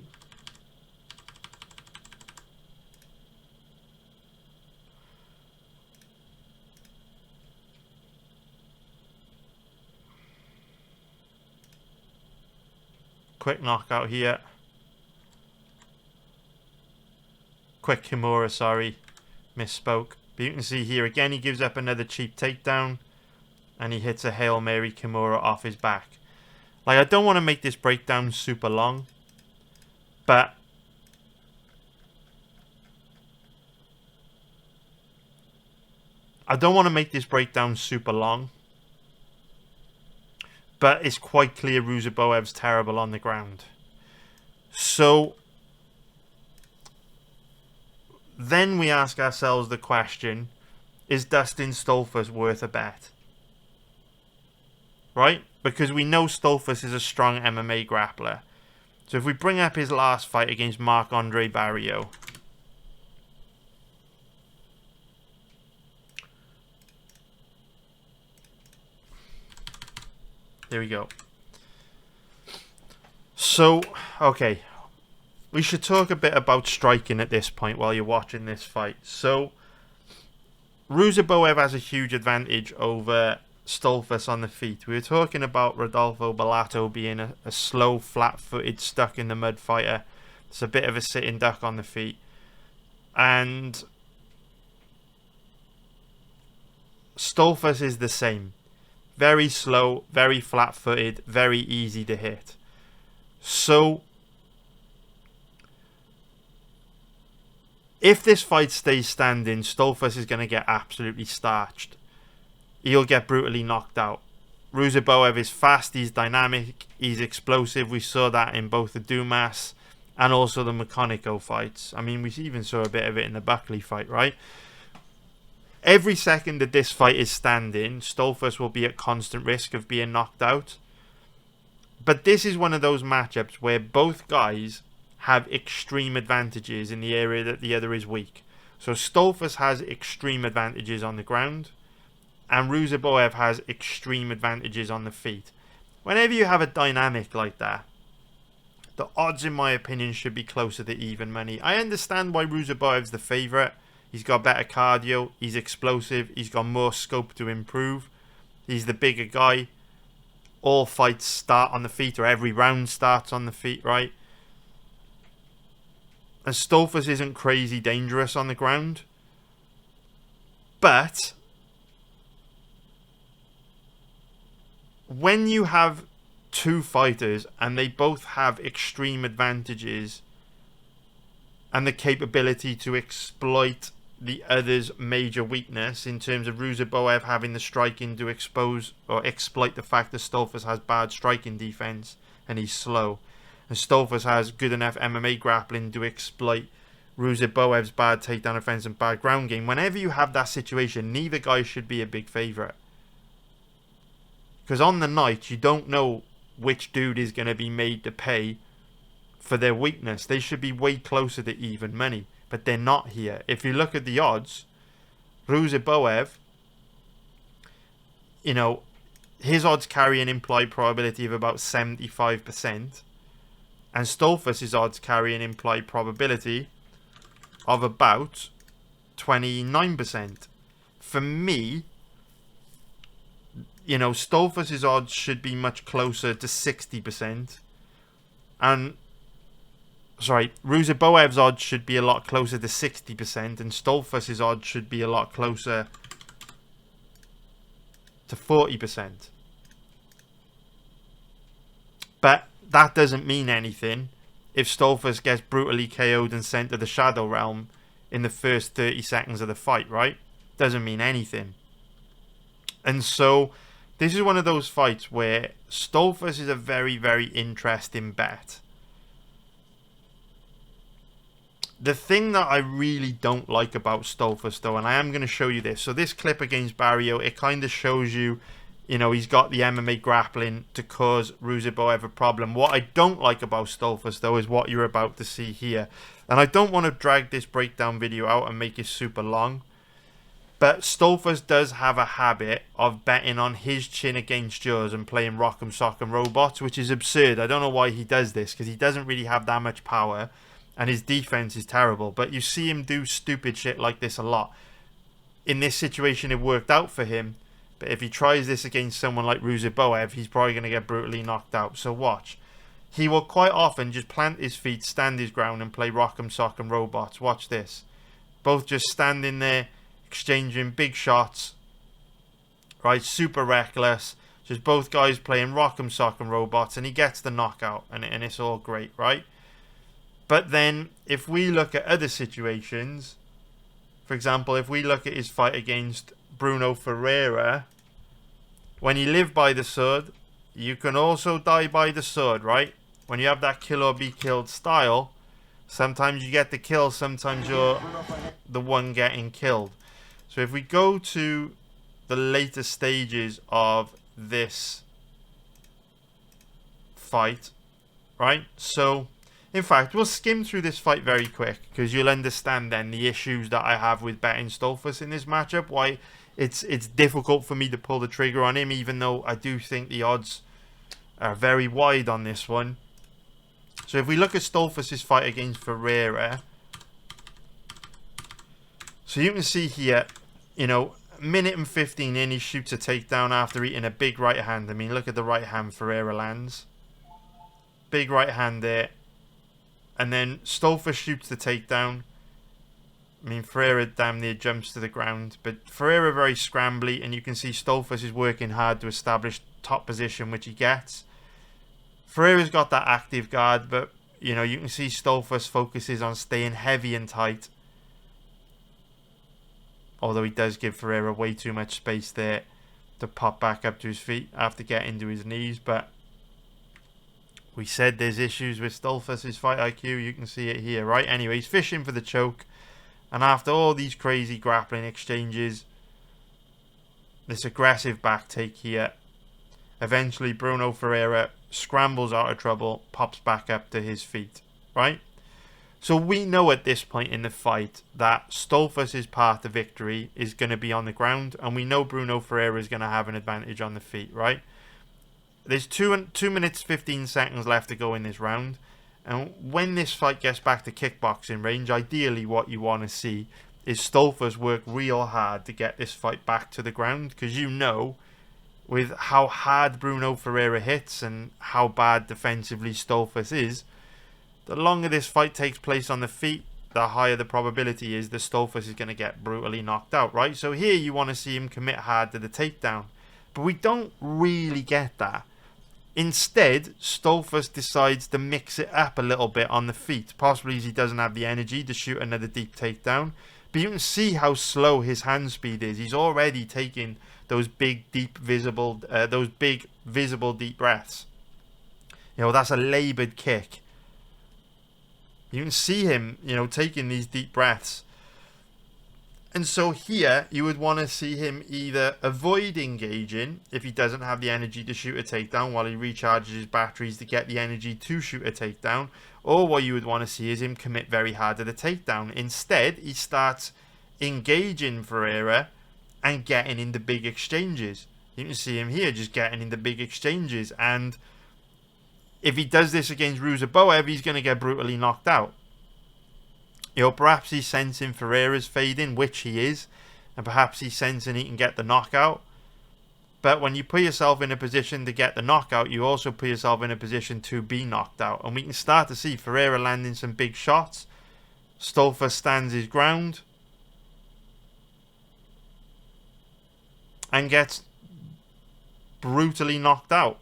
Quick knockout here. Quick Kimura, sorry. Misspoke. But you can see here again he gives up another cheap takedown. And he hits a Hail Mary Kimura off his back. Like, I don't want to make this breakdown super long. But But it's quite clear Ruziboev's terrible on the ground. So then we ask ourselves the question, is Dustin Stoltzfus worth a bet? Right? Because we know Stoltzfus is a strong MMA grappler. So if we bring up his last fight against Marc-Andre Barriault. There we go. So, okay. We should talk a bit about striking at this point while you're watching this fight. So, Ruziboev has a huge advantage over Stoltzfus on the feet. We were talking about Rodolfo Bellato being a slow, flat-footed, stuck-in-the-mud fighter. It's a bit of a sitting duck on the feet. And Stoltzfus is the same. Very slow, very flat-footed, very easy to hit. So, if this fight stays standing, Stoltzfus is going to get absolutely starched. He'll get brutally knocked out. Ruziboev is fast, he's dynamic, he's explosive. We saw that in both the Dumas and also the Meconico fights. I mean, we even saw a bit of it in the Buckley fight, right? Every second that this fight is standing, Stoltzfus will be at constant risk of being knocked out. But this is one of those matchups where both guys have extreme advantages in the area that the other is weak. So Stoltzfus has extreme advantages on the ground, and Ruziboev has extreme advantages on the feet. Whenever you have a dynamic like that, the odds, in my opinion, should be closer to even money. I understand why Ruziboev's the favourite. He's got better cardio, he's explosive, he's got more scope to improve. He's the bigger guy. All fights start on the feet, or every round starts on the feet, right? And Stoltzfus isn't crazy dangerous on the ground. But when you have two fighters and they both have extreme advantages and the capability to exploit the other's major weakness, in terms of Ruziboev having the striking to expose or exploit the fact that Stoltzfus has bad striking defense and he's slow, and Stoltzfus has good enough MMA grappling to exploit Ruziboev's bad takedown offense and bad ground game. Whenever you have that situation, neither guy should be a big favourite. Because on the night, you don't know which dude is going to be made to pay for their weakness. They should be way closer to even money. But they're not here. If you look at the odds, Ruziboev, you know, his odds carry an implied probability of about 75%. And Stoltzfus' odds carry an implied probability of about 29%. For me, you know, Stoltzfus' odds should be much closer to 60%. And Ruziboev's odds should be a lot closer to 60%, and Stoltzfus' odds should be a lot closer to 40%. But that doesn't mean anything if Stoltzfus gets brutally KO'd and sent to the Shadow Realm in the first 30 seconds of the fight, right? Doesn't mean anything. And so this is one of those fights where Stoltzfus is a very, very interesting bet. The thing that I really don't like about Stoltzfus, though, and I am going to show you this. So this clip against Barrio, it kind of shows you, you know, he's got the MMA grappling to cause Ruziboev a problem. What I don't like about Stoltzfus, though, is what you're about to see here. And I don't want to drag this breakdown video out and make it super long. But Stoltzfus does have a habit of betting on his chin against yours and playing Rock'em Sock'em Robots, which is absurd. I don't know why he does this, because he doesn't really have that much power. And his defense is terrible. But you see him do stupid shit like this a lot. In this situation, it worked out for him. But if he tries this against someone like Ruziboev, he's probably going to get brutally knocked out. So watch. He will quite often just plant his feet, stand his ground, and play Rock'em Sock'em Robots. Watch this. Both just standing there, exchanging big shots. Right, super reckless. Just both guys playing Rock'em Sock'em Robots. And he gets the knockout. And it's all great, right? But then, if we look at other situations, for example, if we look at his fight against Bruno Ferreira, when you live by the sword, you can also die by the sword, right? When you have that kill or be killed style, sometimes you get the kill, sometimes you're the one getting killed. So if we go to the later stages of this fight, right? So in fact, we'll skim through this fight very quick, because you'll understand then the issues that I have with betting Stoltzfus in this matchup. Why it's difficult for me to pull the trigger on him, even though I do think the odds are very wide on this one. So if we look at Stoltzfus' fight against Ferreira, so you can see here, you know, minute and 15 in, he shoots a takedown after eating a big right hand. I mean, look at the right hand Ferreira lands. Big right hand there. And then Stoltzfus shoots the takedown. I mean, Ferreira damn near jumps to the ground. But Ferreira very scrambly, and you can see Stoltzfus is working hard to establish top position, which he gets. Ferreira's got that active guard, but, you know, you can see Stoltzfus focuses on staying heavy and tight. Although he does give Ferreira way too much space there to pop back up to his feet after getting to his knees, but we said there's issues with Stoltzfus' fight IQ. You can see it here, right? Anyway, he's fishing for the choke. And after all these crazy grappling exchanges, this aggressive back take here, eventually Bruno Ferreira scrambles out of trouble, pops back up to his feet, right? So we know at this point in the fight that Stoltzfus' path to victory is going to be on the ground. And we know Bruno Ferreira is going to have an advantage on the feet, right? There's 2 minutes 15 seconds left to go in this round, and when this fight gets back to kickboxing range, ideally what you want to see is Stoltzfus work real hard to get this fight back to the ground, because you know, with how hard Bruno Ferreira hits and how bad defensively Stoltzfus is, the longer this fight takes place on the feet, the higher the probability is that Stoltzfus is going to get brutally knocked out, right? So here you want to see him commit hard to the takedown, but we don't really get that. Instead, Stoltzfus decides to mix it up a little bit on the feet, possibly as he doesn't have the energy to shoot another deep takedown. But you can see how slow his hand speed is. He's already taking those big, deep, visible deep breaths. You know, that's a laboured kick. You can see him, you know, taking these deep breaths. And so here, you would want to see him either avoid engaging if he doesn't have the energy to shoot a takedown while he recharges his batteries to get the energy to shoot a takedown, or what you would want to see is him commit very hard to the takedown. Instead, he starts engaging Ferreira and getting into big exchanges. You can see him here just getting into big exchanges, and if he does this against Ruziboev, he's going to get brutally knocked out. You know, perhaps he's sensing Ferreira's fading, which he is, and perhaps he's sensing he can get the knockout. But when you put yourself in a position to get the knockout, you also put yourself in a position to be knocked out. And we can start to see Ferreira landing some big shots. Stoltzfus stands his ground and gets brutally knocked out.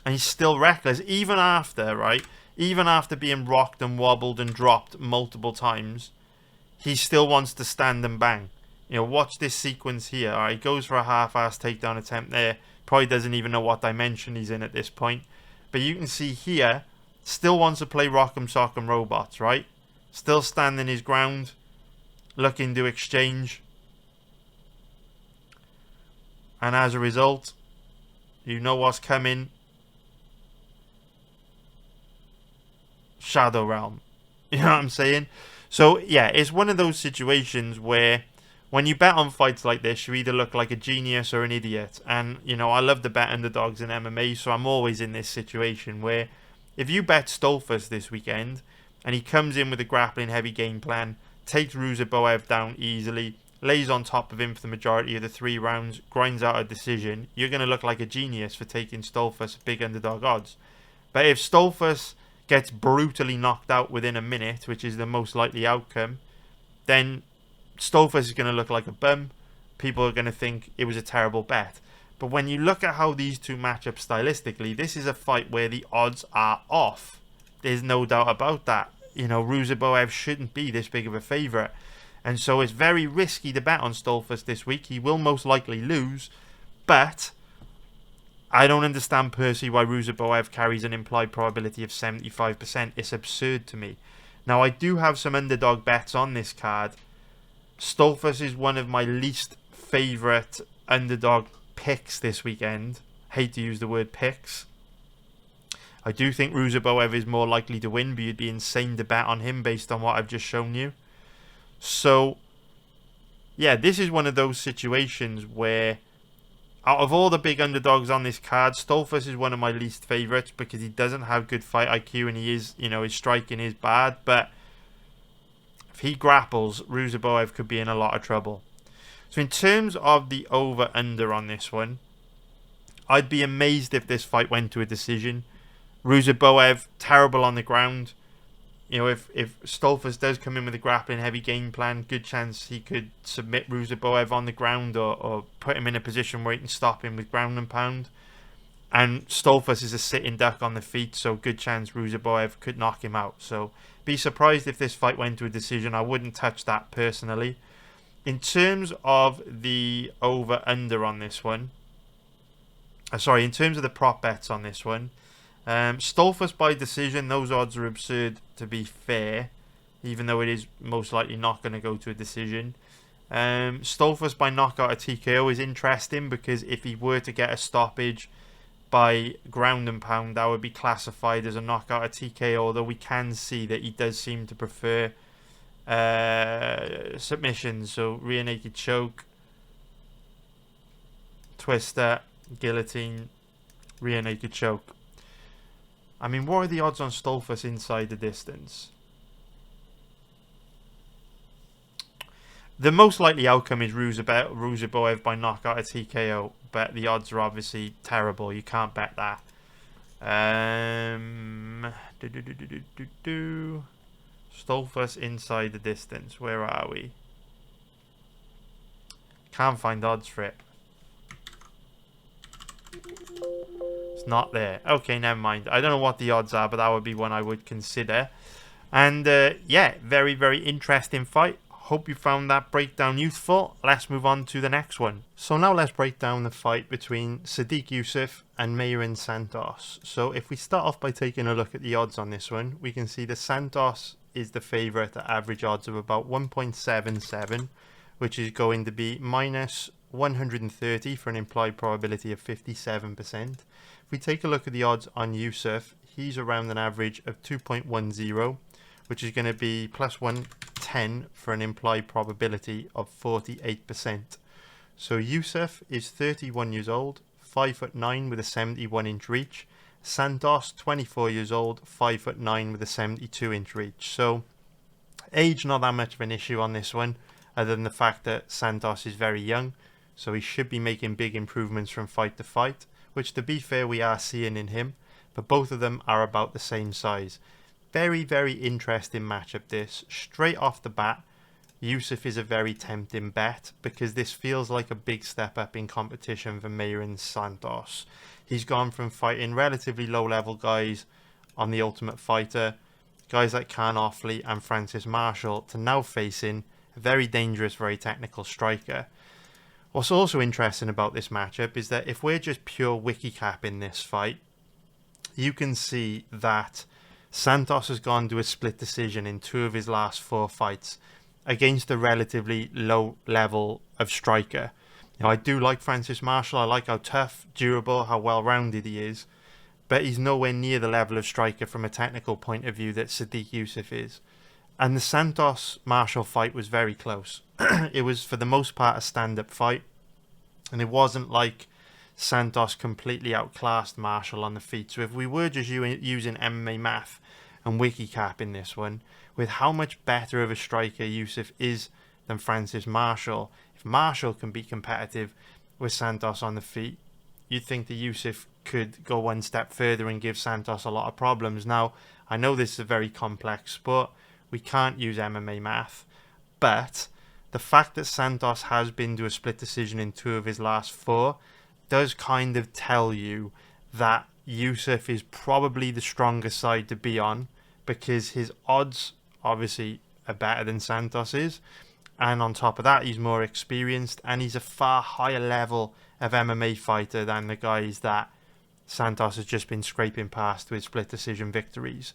And he's still reckless, even after, right? Even after being rocked and wobbled and dropped multiple times, he still wants to stand and bang. You know, watch this sequence here. All right, he goes for a half-ass takedown attempt there. Probably doesn't even know what dimension he's in at this point. But you can see here, still wants to play Rock'em Sock'em Robots, right? Still standing his ground, looking to exchange. And as a result, you know what's coming. Shadow Realm. You know what I'm saying? So, yeah, it's one of those situations where when you bet on fights like this, you either look like a genius or an idiot. And, you know, I love to bet underdogs in MMA, so I'm always in this situation where if you bet Stoltzfus this weekend and he comes in with a grappling heavy game plan, takes Ruziboev down easily, lays on top of him for the majority of the 3 rounds, grinds out a decision, you're going to look like a genius for taking Stoltzfus at big underdog odds. But if Stoltzfus gets brutally knocked out within a minute, which is the most likely outcome, then Stoltzfus is going to look like a bum. People are going to think it was a terrible bet. But when you look at how these two match up stylistically, this is a fight where the odds are off. There's no doubt about that. You know, Ruziboev shouldn't be this big of a favourite. And so it's very risky to bet on Stoltzfus this week. He will most likely lose. But I don't understand personally why Ruziboev carries an implied probability of 75%. It's absurd to me. Now, I do have some underdog bets on this card. Stoltzfus is one of my least favourite underdog picks this weekend. Hate to use the word picks. I do think Ruziboev is more likely to win, but you'd be insane to bet on him based on what I've just shown you. So, yeah, this is one of those situations where out of all the big underdogs on this card, Stoltzfus is one of my least favourites because he doesn't have good fight IQ and he is, you know, his striking is bad. But if he grapples, Ruziboev could be in a lot of trouble. So in terms of the over-under on this one, I'd be amazed if this fight went to a decision. Ruziboev, terrible on the ground. You know, if Stoltzfus does come in with a grappling heavy game plan, good chance he could submit Ruziboev on the ground or put him in a position where he can stop him with ground and pound. And Stoltzfus is a sitting duck on the feet, so good chance Ruziboev could knock him out. So be surprised if this fight went to a decision. I wouldn't touch that personally. In terms of the over-under on this one, in terms of the prop bets on this one, Stoltzfus by decision, those odds are absurd to be fair, even though it is most likely not going to go to a decision. Stoltzfus by knockout or TKO is interesting because if he were to get a stoppage by ground and pound, that would be classified as a knockout or TKO, although we can see that he does seem to prefer submissions, so rear naked choke, twister, guillotine, rear naked choke. I mean, what are the odds on Stoltzfus inside the distance? The most likely outcome is Ruziboev by knockout or TKO, but the odds are obviously terrible. You can't bet that. Stoltzfus inside the distance. Where are we? Can't find odds for it. It's not there. Okay, never mind. I don't know what the odds are, but that would be one I would consider. And yeah, very, very interesting fight. Hope you found that breakdown useful. Let's move on to the next one. So now let's break down the fight between Sodiq Yusuff and Mayrin Santos. So if we start off by taking a look at the odds on this one, we can see that Santos is the favourite at average odds of about 1.77, which is going to be minus 130 for an implied probability of 57%. If we take a look at the odds on Yusuff, he's around an average of 2.10, which is going to be plus 110 for an implied probability of 48%. So Yusuff is 31 years old, 5'9" with a 71-inch reach. Santos, 24 years old, 5'9" with a 72-inch reach. So age not that much of an issue on this one. other than the fact that Santos is very young, so he should be making big improvements from fight to fight, which to be fair we are seeing in him, but both of them are about the same size. Very, very interesting matchup this. Straight off the bat, Yusuff is a very tempting bet because this feels like a big step up in competition for Mayweather Santos. He's gone from fighting relatively low level guys on The Ultimate Fighter, guys like Khan Offley and Francis Marshall, to now facing a very dangerous, very technical striker. What's also interesting about this matchup is that if we're just pure wiki capping this fight, you can see that Santos has gone to a split decision in 2 of his last 4 fights against a relatively low level of striker. You know, I do like Francis Marshall. I like how tough, durable, how well-rounded he is, but he's nowhere near the level of striker from a technical point of view that Sodiq Yusuff is. And the Santos-Marshall fight was very close. It was, for the most part, a stand-up fight, and it wasn't like Santos completely outclassed Marshall on the feet. So if we were just using MMA math and wiki cap in this one, with how much better of a striker Yusuff is than Francis Marshall, if Marshall can be competitive with Santos on the feet, you'd think that Yusuff could go one step further and give Santos a lot of problems. Now, I know this is a very complex sport. We can't use MMA math, but the fact that Santos has been to a split decision in 2 of his last 4 does kind of tell you that Yusuff is probably the stronger side to be on, because his odds obviously are better than Santos is, and on top of that he's more experienced and he's a far higher level of MMA fighter than the guys that Santos has just been scraping past with split decision victories.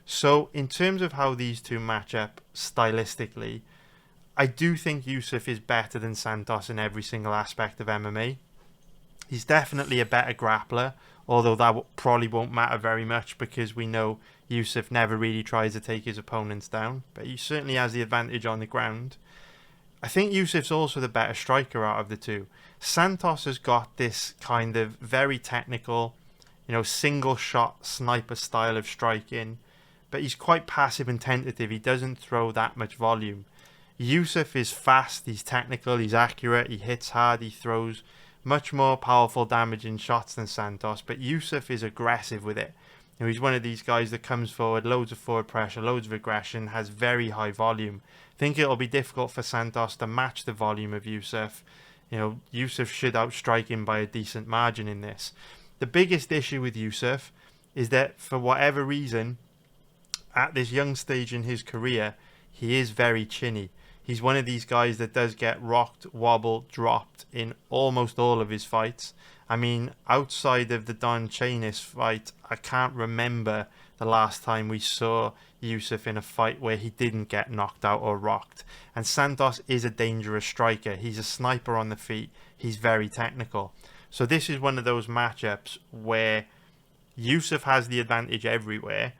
So in terms of how these two match up stylistically, I do think Yusuff is better than Santos in every single aspect of MMA. He's definitely a better grappler, although that probably won't matter very much because we know Yusuff never really tries to take his opponents down, but he certainly has the advantage on the ground. I think Yusuff's also the better striker out of the two. Santos has got this kind of very technical, single shot sniper style of striking, but he's quite passive and tentative. He doesn't throw that much volume. Yusuff is fast, he's technical, he's accurate, he hits hard, he throws much more powerful damaging shots than Santos, but Yusuff is aggressive with it. He's one of these guys that comes forward, loads of forward pressure, loads of aggression, has very high volume. I think it'll be difficult for Santos to match the volume of Yusuff. Yusuff should outstrike him by a decent margin in this. The biggest issue with Yusuff is that for whatever reason, at this young stage in his career, he is very chinny. He's one of these guys that does get rocked, wobbled, dropped in almost all of his fights. I mean, outside of the Don Chanis fight, I can't remember the last time we saw Yusuff in a fight where he didn't get knocked out or rocked. And Santos is a dangerous striker. He's a sniper on the feet. He's very technical. So this is one of those matchups where Yusuff has the advantage everywhere,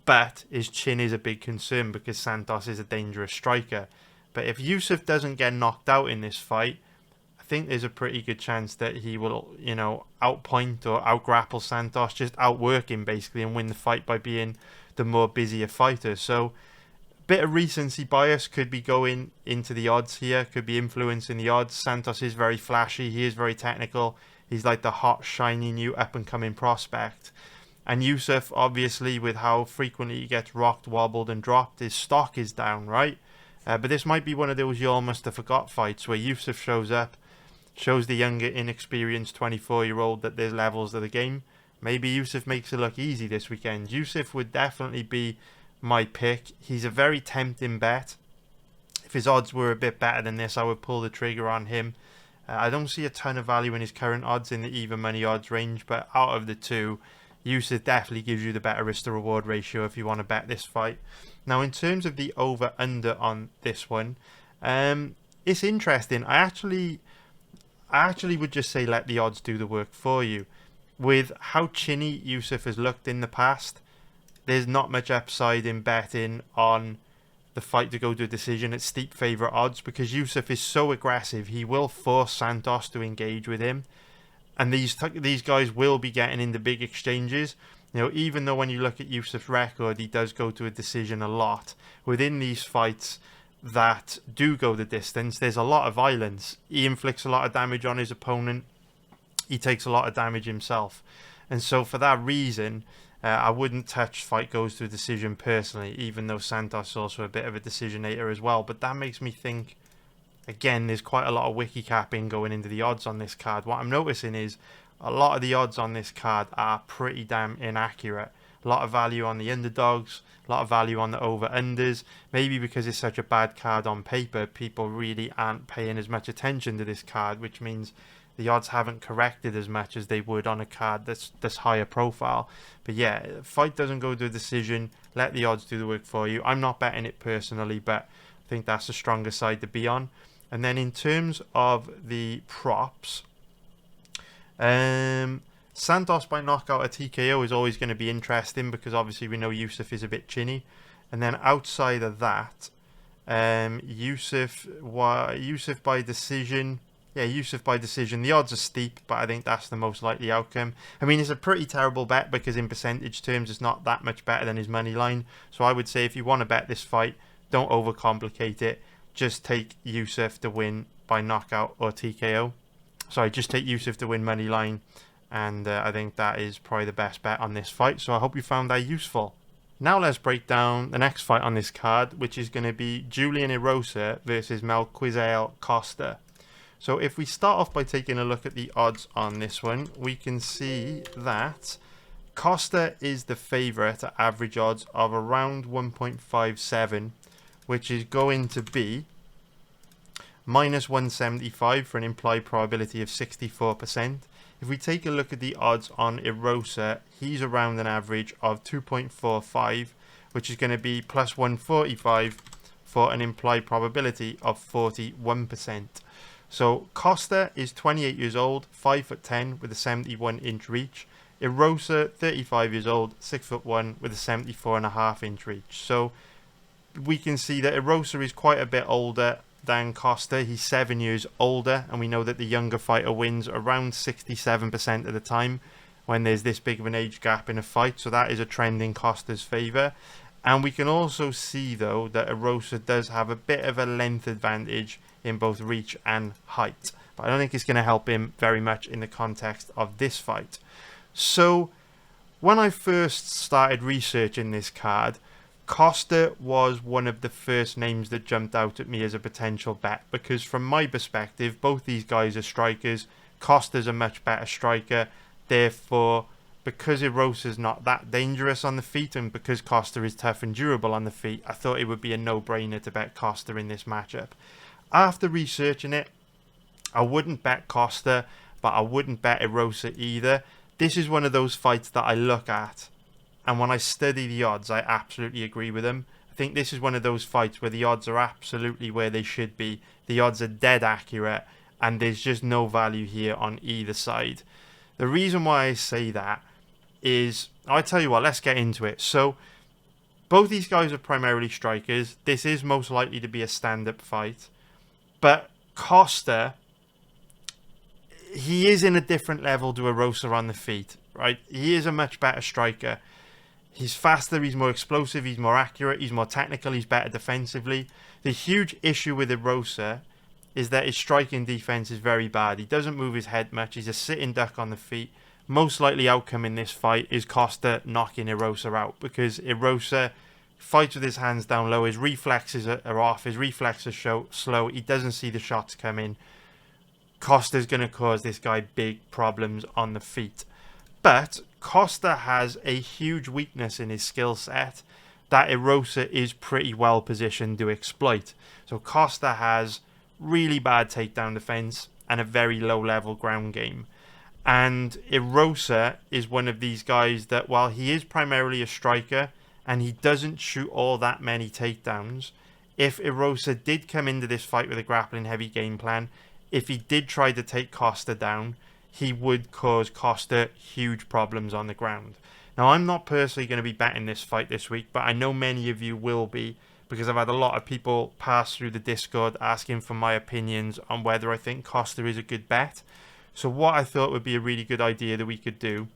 but his chin is a big concern because Santos is a dangerous striker. But if Yusuff doesn't get knocked out in this fight, I think there's a pretty good chance that he will, outpoint or outgrapple Santos, just outwork him basically and win the fight by being the more busier fighter. So a bit of recency bias could be going into the odds here, could be influencing the odds. Santos is very flashy, he is very technical, he's like the hot, shiny new up-and-coming prospect. And Yusuff, obviously, with how frequently he gets rocked, wobbled and dropped, his stock is down, right? But this might be one of those you almost have forgot fights where Yusuff shows up, shows the younger, inexperienced 24-year-old that there's levels of the game. Maybe Yusuff makes it look easy this weekend. Yusuff would definitely be my pick. He's a very tempting bet. If his odds were a bit better than this, I would pull the trigger on him. I don't see a ton of value in his current odds in the even money odds range, but out of the two, Yusuff definitely gives you the better risk to reward ratio if you want to bet this fight. Now, in terms of the over-under on this one, it's interesting. I actually would just say let the odds do the work for you. With how chinny Yusuff has looked in the past, there's not much upside in betting on the fight to go to a decision at steep favourite odds because Yusuff is so aggressive. He will force Santos to engage with him. And these guys will be getting into big exchanges. Even though when you look at Yusuff's record, he does go to a decision a lot. Within these fights, that do go the distance, there's a lot of violence. He inflicts a lot of damage on his opponent. He takes a lot of damage himself. And so for that reason, I wouldn't touch fight goes to a decision personally, even though Santos is also a bit of a decisionator as well. But that makes me think, again, there's quite a lot of wiki capping going into the odds on this card. What I'm noticing is a lot of the odds on this card are pretty damn inaccurate. A lot of value on the underdogs, a lot of value on the over-unders. Maybe because it's such a bad card on paper, people really aren't paying as much attention to this card, which means the odds haven't corrected as much as they would on a card that's higher profile. But yeah, fight doesn't go to a decision. Let the odds do the work for you. I'm not betting it personally, but I think that's the stronger side to be on. And then in terms of the props, Santos by knockout or TKO is always going to be interesting because obviously we know Yusuff is a bit chinny. And then outside of that, Yusuff by decision. Yeah, Yusuff by decision. The odds are steep, but I think that's the most likely outcome. I mean, it's a pretty terrible bet because in percentage terms, it's not that much better than his money line. So I would say if you want to bet this fight, don't overcomplicate it. Just take Yusuff to win by knockout or TKO. Sorry, just take Yusuff to win money line. And I think that is probably the best bet on this fight. So I hope you found that useful. Now let's break down the next fight on this card, which is going to be Julian Erosa versus Melquizael Costa. So if we start off by taking a look at the odds on this one, we can see that Costa is the favourite at average odds of around 1.57, which is going to be minus 175 for an implied probability of 64%. If we take a look at the odds on Erosa, he's around an average of 2.45, which is going to be plus 145 for an implied probability of 41%. So Costa is 28 years old, 5'10" with a 71-inch reach. Erosa, 35 years old, 6'1" with a 74.5-inch reach. So we can see that Erosa is quite a bit older than Costa. He's 7 years older, and we know that the younger fighter wins around 67% of the time when there's this big of an age gap in a fight. So that is a trend in Costa's favour. And we can also see, though, that Erosa does have a bit of a length advantage in both reach and height. But I don't think it's going to help him very much in the context of this fight. So when I first started researching this card, Costa was one of the first names that jumped out at me as a potential bet, because from my perspective, both these guys are strikers. Costa's a much better striker. Therefore, because Erosa's not that dangerous on the feet and because Costa is tough and durable on the feet, I thought it would be a no-brainer to bet Costa in this matchup. After researching it, I wouldn't bet Costa, but I wouldn't bet Erosa either. This is one of those fights that I look at, and when I study the odds, I absolutely agree with them. I think this is one of those fights where the odds are absolutely where they should be. The odds are dead accurate, and there's just no value here on either side. The reason why I say that is, I tell you what, let's get into it. So, both these guys are primarily strikers. This is most likely to be a stand-up fight. But Costa, he is in a different level to Erosa on the feet, right? He is a much better striker. He's faster, he's more explosive, he's more accurate, he's more technical, he's better defensively. The huge issue with Erosa is that his striking defense is very bad. He doesn't move his head much. He's a sitting duck on the feet. Most likely outcome in this fight is Costa knocking Erosa out, because Erosa fights with his hands down low. His reflexes are off. His reflexes show slow. He doesn't see the shots coming. Costa's going to cause this guy big problems on the feet. But Costa has a huge weakness in his skill set that Erosa is pretty well positioned to exploit. So Costa has really bad takedown defense and a very low level ground game. And Erosa is one of these guys that, while he is primarily a striker and he doesn't shoot all that many takedowns, if Erosa did come into this fight with a grappling heavy game plan, if he did try to take Costa down, he would cause Costa huge problems on the ground. Now, I'm not personally going to be betting this fight this week, but I know many of you will be, because I've had a lot of people pass through the Discord asking for my opinions on whether I think Costa is a good bet. So what I thought would be a really good idea that we could do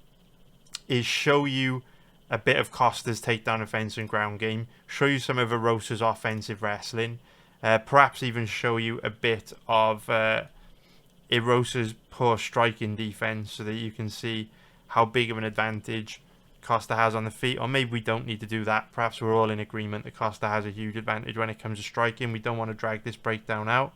is show you a bit of Costa's takedown offense and ground game, show you some of Erosa's offensive wrestling, Perhaps even show you a bit of Erosa's poor striking defense so that you can see how big of an advantage Costa has on the feet. Or maybe we don't need to do that. Perhaps we're all in agreement that Costa has a huge advantage when it comes to striking. We don't want to drag this breakdown out.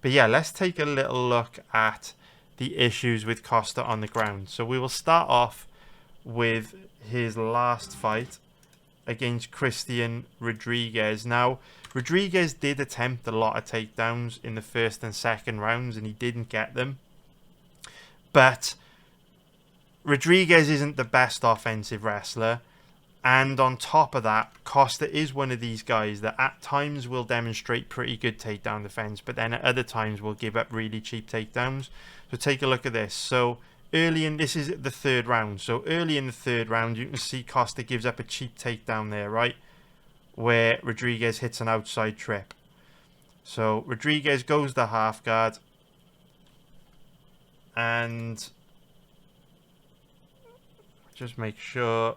But yeah, let's take a little look at the issues with Costa on the ground. So we will start off with his last fight against Christian Rodriguez. Now, Rodriguez did attempt a lot of takedowns in the first and second rounds, and he didn't get them. But Rodriguez isn't the best offensive wrestler. And on top of that, Costa is one of these guys that at times will demonstrate pretty good takedown defense, but then at other times will give up really cheap takedowns. So take a look at this. So this is the third round. So early in the third round, you can see Costa gives up a cheap takedown there, right? Where Rodriguez hits an outside trip. So Rodriguez goes the half guard. And just make sure.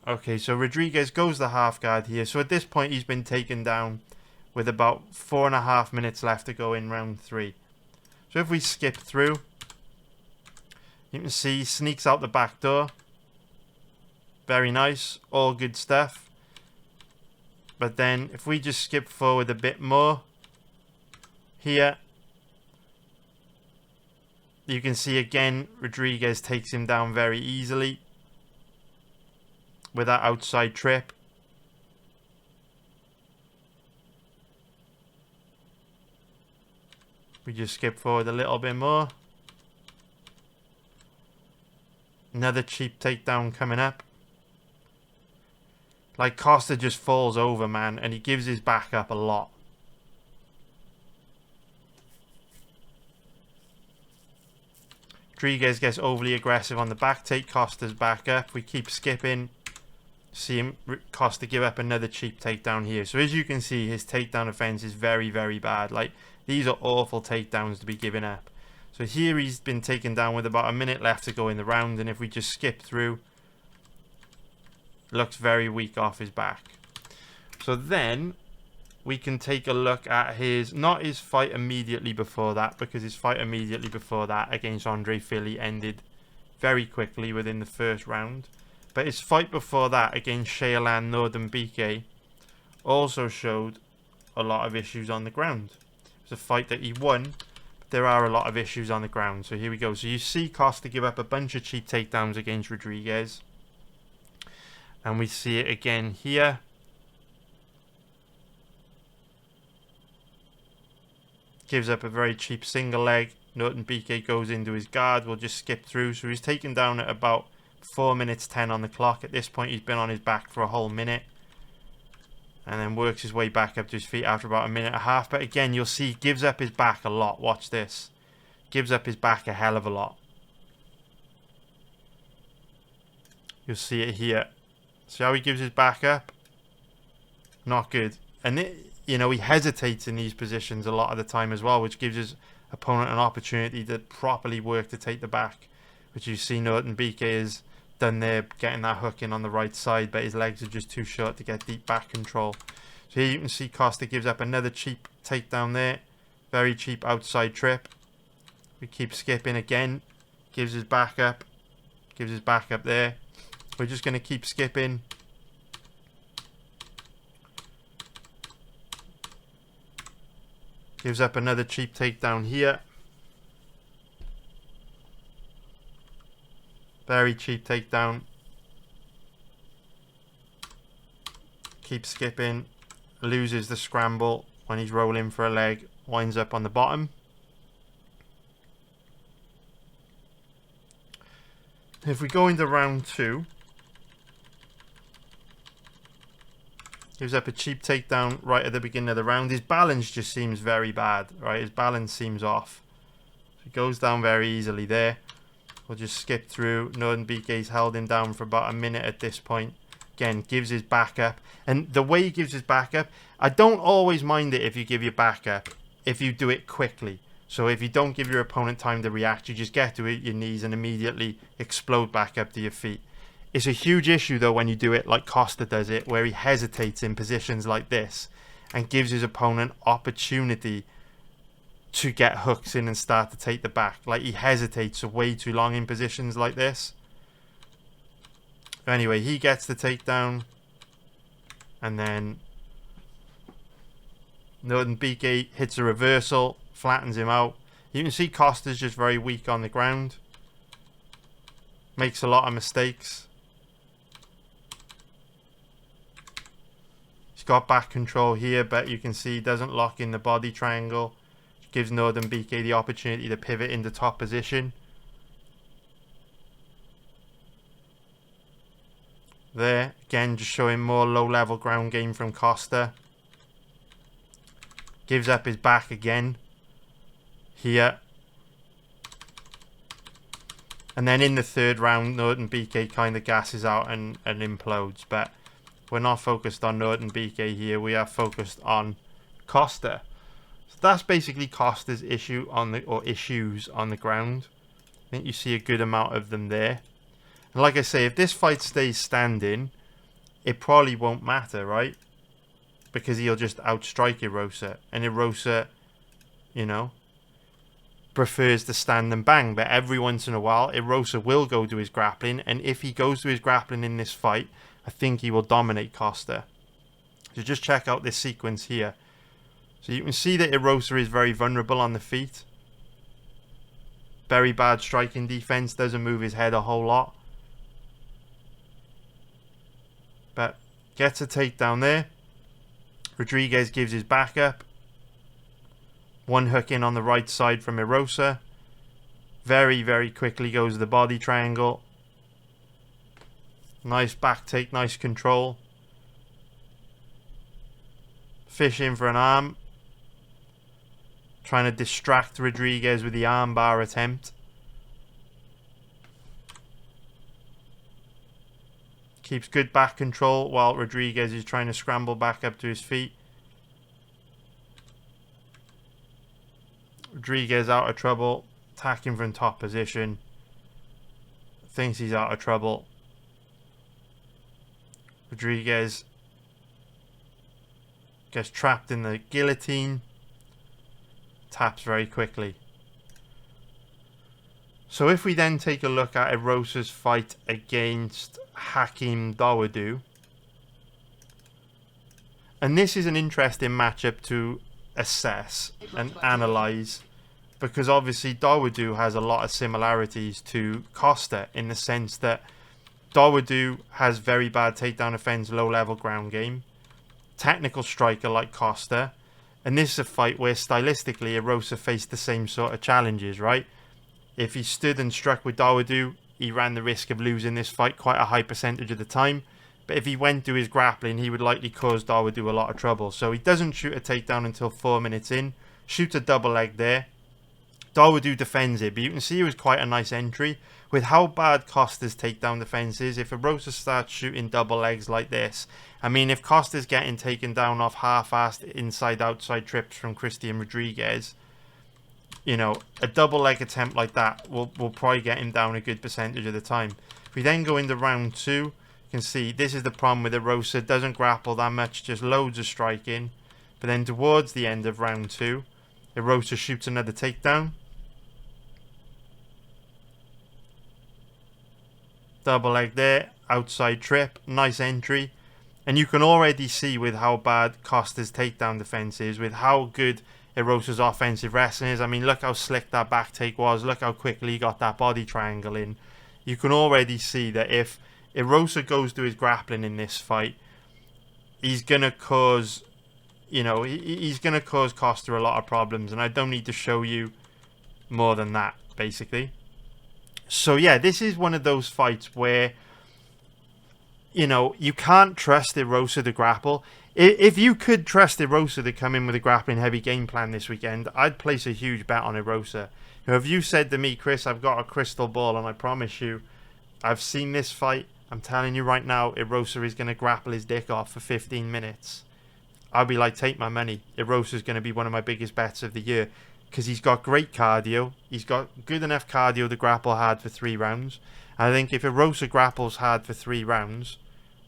Okay, so Rodriguez goes the half guard here. So at this point, he's been taken down with about 4.5 minutes left to go in round 3. So if we skip through, you can see he sneaks out the back door. Very nice. All good stuff. But then if we just skip forward a bit more here, you can see again Rodriguez takes him down very easily with that outside trip. We just skip forward a little bit more. Another cheap takedown coming up. Like, Costa just falls over, man, and he gives his back up a lot. Rodriguez gets overly aggressive on the back, take Costa's back up. We keep skipping. See him, Costa give up another cheap takedown here. So as you can see, his takedown offense is very, very bad. Like, these are awful takedowns to be giving up. So here he's been taken down with about a minute left to go in the round. And if we just skip through, looks very weak off his back. So then we can take a look at not his fight immediately before that, because his fight immediately before that against Andre Fili ended very quickly within the first round. But his fight before that against Sheelan Nordembike also showed a lot of issues on the ground. It was a fight that he won, but there are a lot of issues on the ground. So here we go. So you see Costa give up a bunch of cheap takedowns against Rodriguez. And we see it again here. Gives up a very cheap single leg. Nordembike goes into his guard. We'll just skip through. So he's taken down at about 4 minutes 10 on the clock. At this point, he's been on his back for a whole minute. And then works his way back up to his feet after about a minute and a half. But again, you'll see he gives up his back a lot. Watch this. Gives up his back a hell of a lot. You'll see it here. See how he gives his back up? Not good. And he hesitates in these positions a lot of the time as well, which gives his opponent an opportunity to properly work to take the back. Which you see Nordembike is done there, getting that hook in on the right side, but his legs are just too short to get deep back control. So here you can see Costa gives up another cheap takedown there. Very cheap outside trip. We keep skipping again. Gives his back up. Gives his back up there. We're just going to keep skipping. Gives up another cheap takedown here. Very cheap takedown. Keep skipping. Loses the scramble when he's rolling for a leg. Winds up on the bottom. If we go into round 2. Gives up a cheap takedown right at the beginning of the round. His balance just seems very bad, right? His balance seems off. So he goes down very easily there. We'll just skip through. Nordembike's held him down for about a minute at this point. Again, gives his back up. And the way he gives his back up, I don't always mind it if you give your back up, if you do it quickly. So if you don't give your opponent time to react, you just get to your knees and immediately explode back up to your feet. It's a huge issue, though, when you do it like Costa does it, where he hesitates in positions like this. and gives his opponent opportunity to get hooks in and start to take the back. Like, he hesitates way too long in positions like this. Anyway, he gets the takedown, and then Northern BK hits a reversal, flattens him out. You can see Costa's just very weak on the ground. Makes a lot of mistakes. He's got back control here, but you can see he doesn't lock in the body triangle. Gives Northern BK the opportunity to pivot into top position. There, again, just showing more low-level ground game from Costa. Gives up his back again. Here. And then in the third round, Northern BK kind of gasses out and implodes. But we're not focused on Northern BK here. We are focused on Costa. So that's basically Costa's issue on the, or issues on the ground. I think you see a good amount of them there. And like I say, if this fight stays standing, it probably won't matter, right? Because he'll just outstrike Erosa. And Erosa, you know, prefers to stand and bang. But every once in a while, Erosa will go to his grappling. And if he goes to his grappling in this fight, I think he will dominate Costa. So just check out this sequence here. So you can see that Erosa is very vulnerable on the feet. Very bad striking defense. Doesn't move his head a whole lot. But gets a takedown there. Rodriguez gives his back up. One hook in on the right side from Erosa. Very, very quickly goes the body triangle. Nice back take, nice control. Fish in for an arm. Trying to distract Rodriguez with the arm bar attempt. Keeps good back control while Rodriguez is trying to scramble back up to his feet. Rodriguez out of trouble. Attacking from top position. Thinks he's out of trouble. Rodriguez gets trapped in the guillotine. Taps very quickly. So if we then take a look at Erosa's fight against Hakeem Dawodu, and this is an interesting matchup to assess and analyze, because obviously Dawodu has a lot of similarities to Costa in the sense that Dawodu has very bad takedown defense, low level ground game, technical striker like Costa, and this is a fight where stylistically Erosa faced the same sort of challenges, right? If he stood and struck with Dawodu, he ran the risk of losing this fight quite a high percentage of the time. But if he went to his grappling, he would likely cause Dawodu a lot of trouble. So he doesn't shoot a takedown until 4 minutes in. Shoots a double leg there. Dawodu defends it, but you can see it was quite a nice entry. With how bad Costa's takedown defense is, if Erosa starts shooting double legs like this, I mean, if Costa's getting taken down off half-assed inside-outside trips from Christian Rodriguez, you know, a double leg attempt like that will probably get him down a good percentage of the time. If we then go into round 2, you can see this is the problem with Erosa. Doesn't grapple that much, just loads of striking. But then towards the end of round 2, Erosa shoots another takedown. Double leg there, outside trip, nice entry. And you can already see with how bad Costa's takedown defense is, with how good Erosa's offensive wrestling is. I mean, look how slick that back take was. Look how quickly he got that body triangle in. You can already see that if Erosa goes to his grappling in this fight, he's going to cause, you know, he's going to cause Costa a lot of problems. And I don't need to show you more than that, basically. So, yeah, this is one of those fights where, you know, you can't trust Erosa to grapple. If you could trust Erosa to come in with a grappling heavy game plan this weekend, I'd place a huge bet on Erosa. You know, if you said to me, Chris, I've got a crystal ball and I promise you, I've seen this fight, I'm telling you right now, Erosa is going to grapple his dick off for 15 minutes. I'll be like, take my money. Erosa is going to be one of my biggest bets of the year because he's got great cardio. He's got good enough cardio to grapple hard for 3 rounds. And I think if Erosa grapples hard for 3 rounds,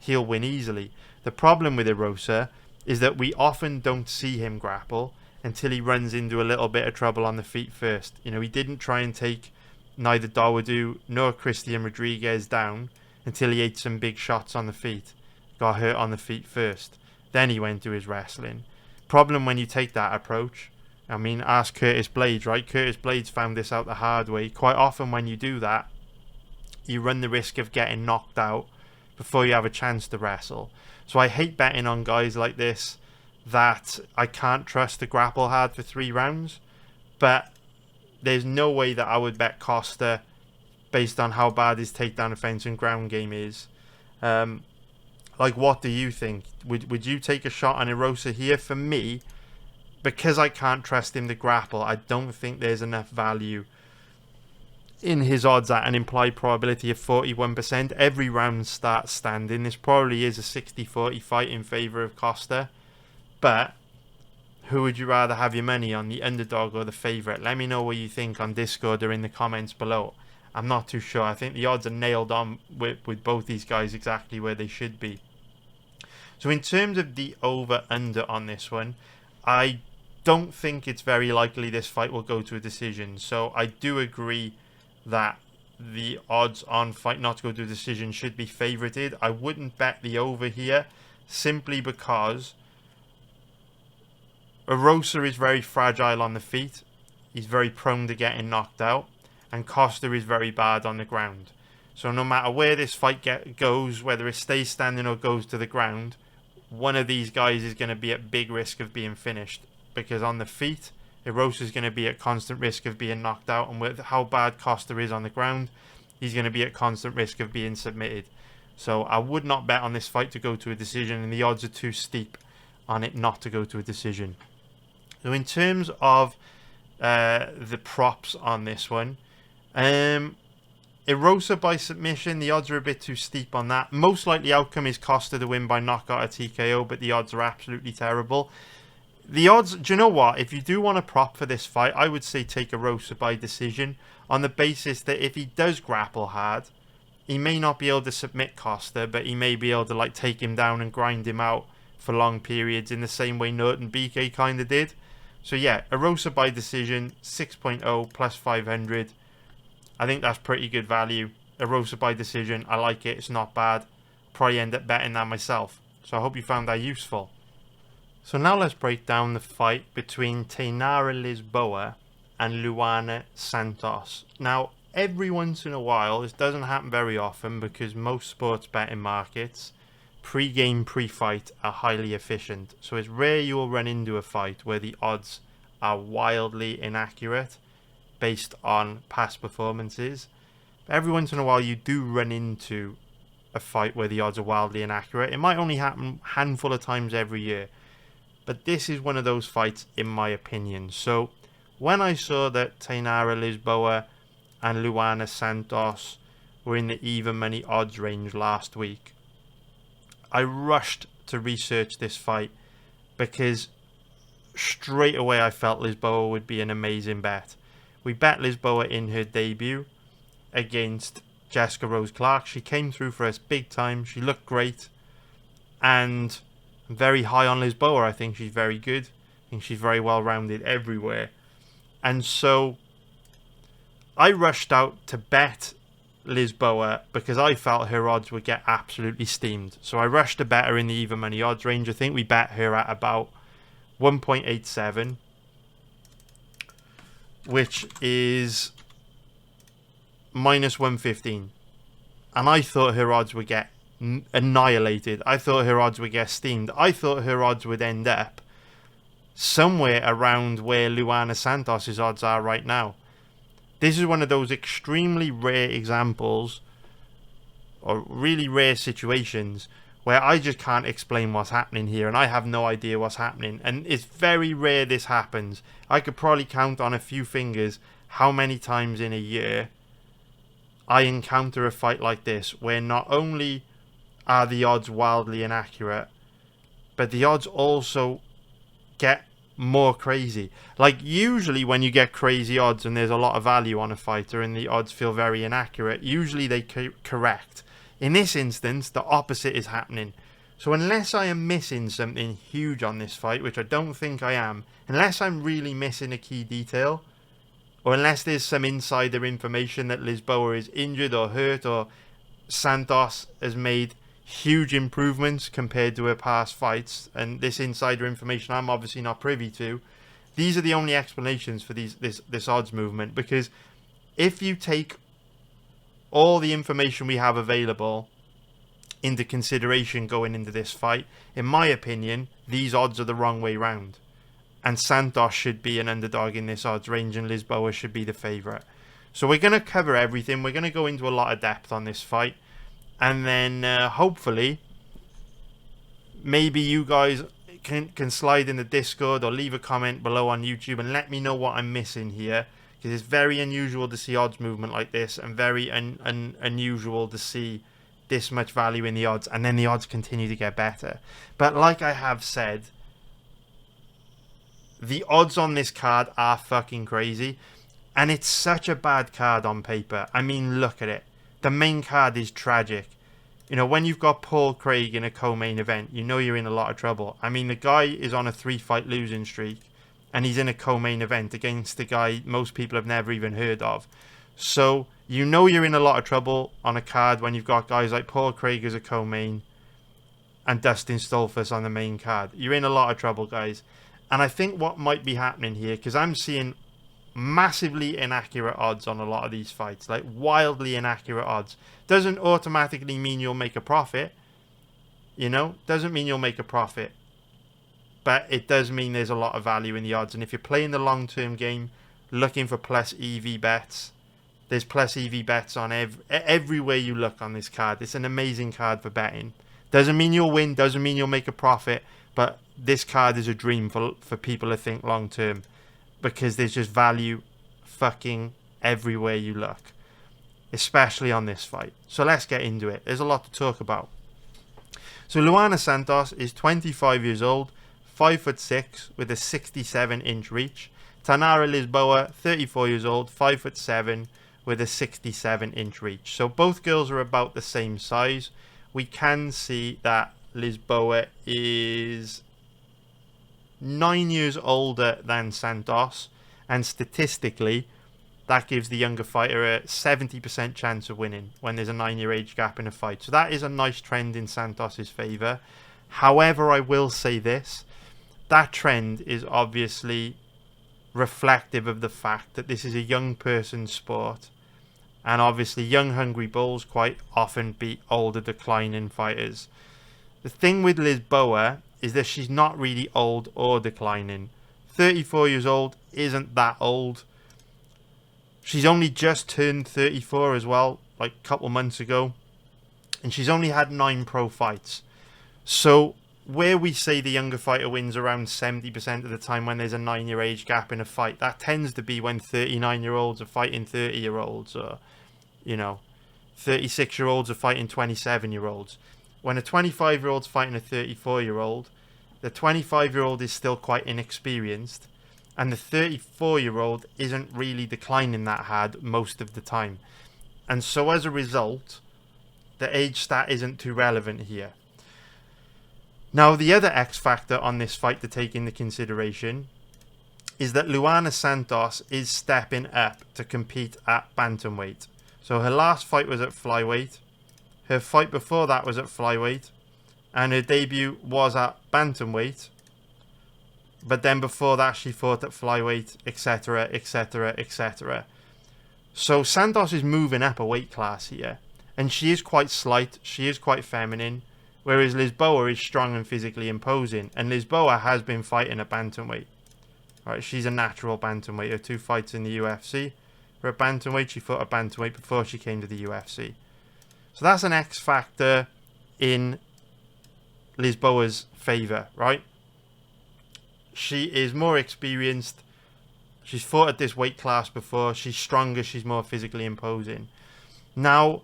he'll win easily. The problem with Erosa is that we often don't see him grapple until he runs into a little bit of trouble on the feet first. You know, he didn't try and take neither Dawodu nor Christian Rodriguez down until he ate some big shots on the feet. Got hurt on the feet first. Then he went to his wrestling. Problem when you take that approach, I mean, ask Curtis Blades, right? Curtis Blades found this out the hard way. Quite often when you do that, you run the risk of getting knocked out before you have a chance to wrestle. So I hate betting on guys like this that I can't trust to grapple hard for 3 rounds. But there's no way that I would bet Costa based on how bad his takedown offense and ground game is. Like, what do you think? Would you take a shot on Erosa here? For me, because I can't trust him to grapple, I don't think there's enough value in his odds at an implied probability of 41%. Every round starts standing. This probably is a 60-40 fight in favour of Costa. But who would you rather have your money on, the underdog or the favourite? Let me know what you think on Discord or in the comments below. I'm not too sure. I think the odds are nailed on with both these guys exactly where they should be. So in terms of the over-under on this one, I don't think it's very likely this fight will go to a decision. So I do agree that the odds on fight not to go to a decision should be favorited. I wouldn't bet the over here simply because Erosa is very fragile on the feet. He's very prone to getting knocked out. And Costa is very bad on the ground. So no matter where this fight goes, whether it stays standing or goes to the ground, one of these guys is going to be at big risk of being finished. Because on the feet, Erosa is going to be at constant risk of being knocked out. And with how bad Costa is on the ground, he's going to be at constant risk of being submitted. So I would not bet on this fight to go to a decision. And the odds are too steep on it not to go to a decision. So in terms of the props on this one, Erosa by submission, the odds are a bit too steep on that. Most likely outcome is Costa to win by knockout or TKO, but the odds are absolutely terrible. The odds, do you know what? If you do want a prop for this fight, I would say take Erosa by decision on the basis that if he does grapple hard, he may not be able to submit Costa, but he may be able to like take him down and grind him out for long periods in the same way Norton BK kind of did. So yeah, Erosa by decision, 6.0 plus 500. I think that's pretty good value. Erosa by decision, I like it. It's not bad. Probably end up betting that myself. So I hope you found that useful. So now let's break down the fight between Tainara Lisboa and Luana Santos. Now, every once in a while, this doesn't happen very often because most sports betting markets, pre-game, pre-fight, are highly efficient. So it's rare you will run into a fight where the odds are wildly inaccurate based on past performances. But every once in a while you do run into a fight where the odds are wildly inaccurate. It might only happen a handful of times every year, but this is one of those fights in my opinion. So when I saw that Tainara Lisboa and Luana Santos were in the even money odds range last week, I rushed to research this fight because straight away I felt Lisboa would be an amazing bet. We bet Lisboa in her debut against Jessica Rose Clark. She came through for us big time. She looked great. And I'm very high on Lisboa. I think she's very good. I think she's very well rounded everywhere. And so I rushed out to bet Lisboa because I felt her odds would get absolutely steamed. So I rushed to bet her in the even money odds range. I think we bet her at about 1.87. Which is minus 115. And I thought her odds would get annihilated. I thought her odds would get steamed. I thought her odds would end up somewhere around where Luana Santos' odds are right now. This is one of those extremely rare examples, or really rare situations, where I just can't explain what's happening here, and I have no idea what's happening. And it's very rare this happens. I could probably count on a few fingers how many times in a year I encounter a fight like this, where not only are the odds wildly inaccurate, but the odds also get more crazy. Like, usually when you get crazy odds and there's a lot of value on a fighter and the odds feel very inaccurate, usually they correct. In this instance, the opposite is happening. So unless I am missing something huge on this fight, which I don't think I am, unless I'm really missing a key detail, or unless there's some insider information that Lisboa is injured or hurt, or Santos has made huge improvements compared to her past fights, and this insider information I'm obviously not privy to, these are the only explanations for this odds movement. Because if you take all the information we have available into consideration going into this fight, in my opinion, these odds are the wrong way round. And Santos should be an underdog in this odds range, and Lisboa should be the favourite. So we're going to cover everything. We're going to go into a lot of depth on this fight. And then hopefully, maybe you guys can slide in the Discord or leave a comment below on YouTube and let me know what I'm missing here. Because it's very unusual to see odds movement like this, and very unusual to see this much value in the odds, and then the odds continue to get better. But like I have said, the odds on this card are fucking crazy, and it's such a bad card on paper. I mean, look at it. The main card is tragic. You know, when you've got Paul Craig in a co-main event, you know you're in a lot of trouble. I mean, the guy is on a 3-fight losing streak, and he's in a co-main event against the guy most people have never even heard of. So you know you're in a lot of trouble on a card when you've got guys like Paul Craig as a co-main and Dustin Stoltzfus on the main card. You're in a lot of trouble, guys. And I think what might be happening here, because I'm seeing massively inaccurate odds on a lot of these fights, like wildly inaccurate odds, doesn't automatically mean you'll make a profit. You know, doesn't mean you'll make a profit. But it does mean there's a lot of value in the odds. And if you're playing the long-term game, looking for plus EV bets, there's plus EV bets on everywhere you look on this card. It's an amazing card for betting. Doesn't mean you'll win, doesn't mean you'll make a profit, but this card is a dream for people to think long-term, because there's just value fucking everywhere you look, especially on this fight. So let's get into it. There's a lot to talk about. So Luana Santos is 25 years old, 5'6", with a 67-inch reach. Tanara Lisboa, 34 years old, 5'7", with a 67-inch reach. So both girls are about the same size. We can see that Lisboa is 9 years older than Santos, and statistically that gives the younger fighter a 70% chance of winning when there's a 9-year age gap in a fight. So that is a nice trend in Santos's favour. However, I will say this, that trend is obviously reflective of the fact that this is a young person's sport, and obviously young hungry bulls quite often beat older declining fighters. The thing with Lisboa is that she's not really old or declining. 34 years old isn't that old. She's only just turned 34 as well, like a couple months ago, and she's only had 9 pro fights. So where we say the younger fighter wins around 70% of the time when there's a 9-year age gap in a fight, that tends to be when 39-year-olds are fighting 30-year-olds, or, you know, 36-year-olds are fighting 27-year-olds. When a 25-year-old's fighting a 34-year-old, the 25-year-old is still quite inexperienced, and the 34-year-old isn't really declining that hard most of the time. And so as a result, the age stat isn't too relevant here. Now, the other X factor on this fight to take into consideration is that Luana Santos is stepping up to compete at bantamweight. So her last fight was at flyweight. Her fight before that was at flyweight. And her debut was at bantamweight. But then before that she fought at flyweight, etc, etc, etc. So Santos is moving up a weight class here. And she is quite slight, she is quite feminine. Whereas Lisboa is strong and physically imposing. And Lisboa has been fighting at bantamweight. Right, she's a natural bantamweight. Her 2 fights in the UFC were at bantamweight. She fought at bantamweight before she came to the UFC. So that's an X factor in Lisboa's favour, right? She is more experienced. She's fought at this weight class before. She's stronger. She's more physically imposing. Now,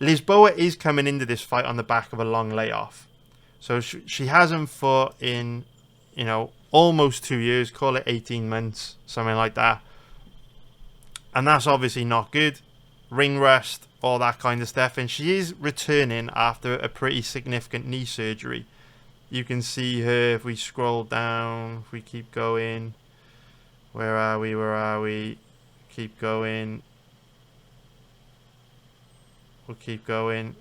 Lisboa is coming into this fight on the back of a long layoff. So she hasn't fought in, you know, almost 2 years. Call it 18 months, something like that. And that's obviously not good. ring rust, all that kind of stuff. And she is returning after a pretty significant knee surgery. You can see her if we scroll down, if we keep going. Where are we? Keep going. We'll keep going.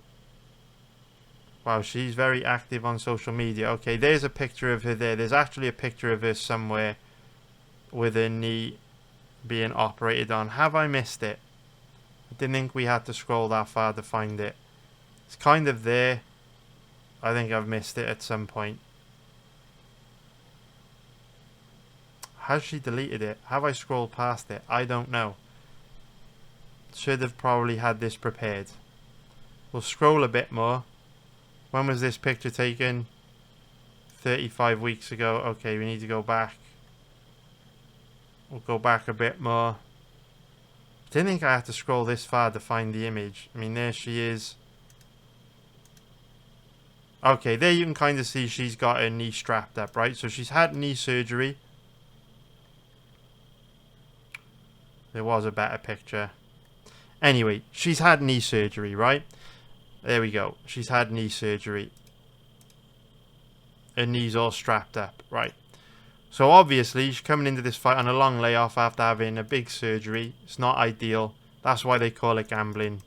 Wow, she's very active on social media. Okay, there's a picture of her there. There's actually a picture of her somewhere with her knee being operated on. Have I missed it? I didn't think we had to scroll that far to find it. It's kind of there. I think I've missed it at some point. Has she deleted it? Have I scrolled past it? I don't know. Should have probably had this prepared. We'll scroll a bit more. When was this picture taken? 35 weeks ago. Okay, we need to go back. We'll go back a bit more. Didn't think I had to scroll this far to find the image. I mean, there she is. Okay, there you can kind of see she's got her knee strapped up, right? So she's had knee surgery. There was a better picture. Anyway, she's had knee surgery, right? There we go. She's had knee surgery. Her knee's all strapped up, right? So obviously, she's coming into this fight on a long layoff after having a big surgery. It's not ideal. That's why they call it gambling.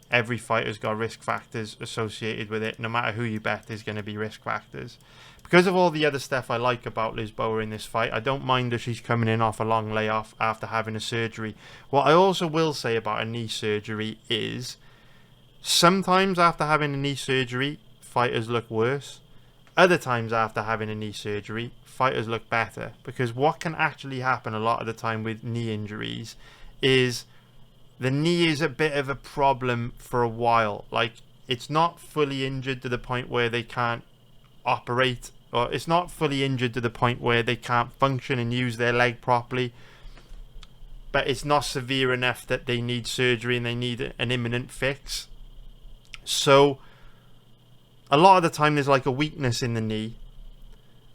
Every fighter's got risk factors associated with it. No matter who you bet, there's going to be risk factors. Because of all the other stuff I like about Lisboa in this fight, I don't mind that she's coming in off a long layoff after having a surgery. What I also will say about a knee surgery is sometimes after having a knee surgery, fighters look worse. Other times after having a knee surgery, fighters look better. Because what can actually happen a lot of the time with knee injuries is the knee is a bit of a problem for a while. Like, it's not fully injured to the point where they can't operate, or it's not fully injured to the point where they can't function and use their leg properly, but it's not severe enough that they need surgery and they need an imminent fix. So a lot of the time there's like a weakness in the knee,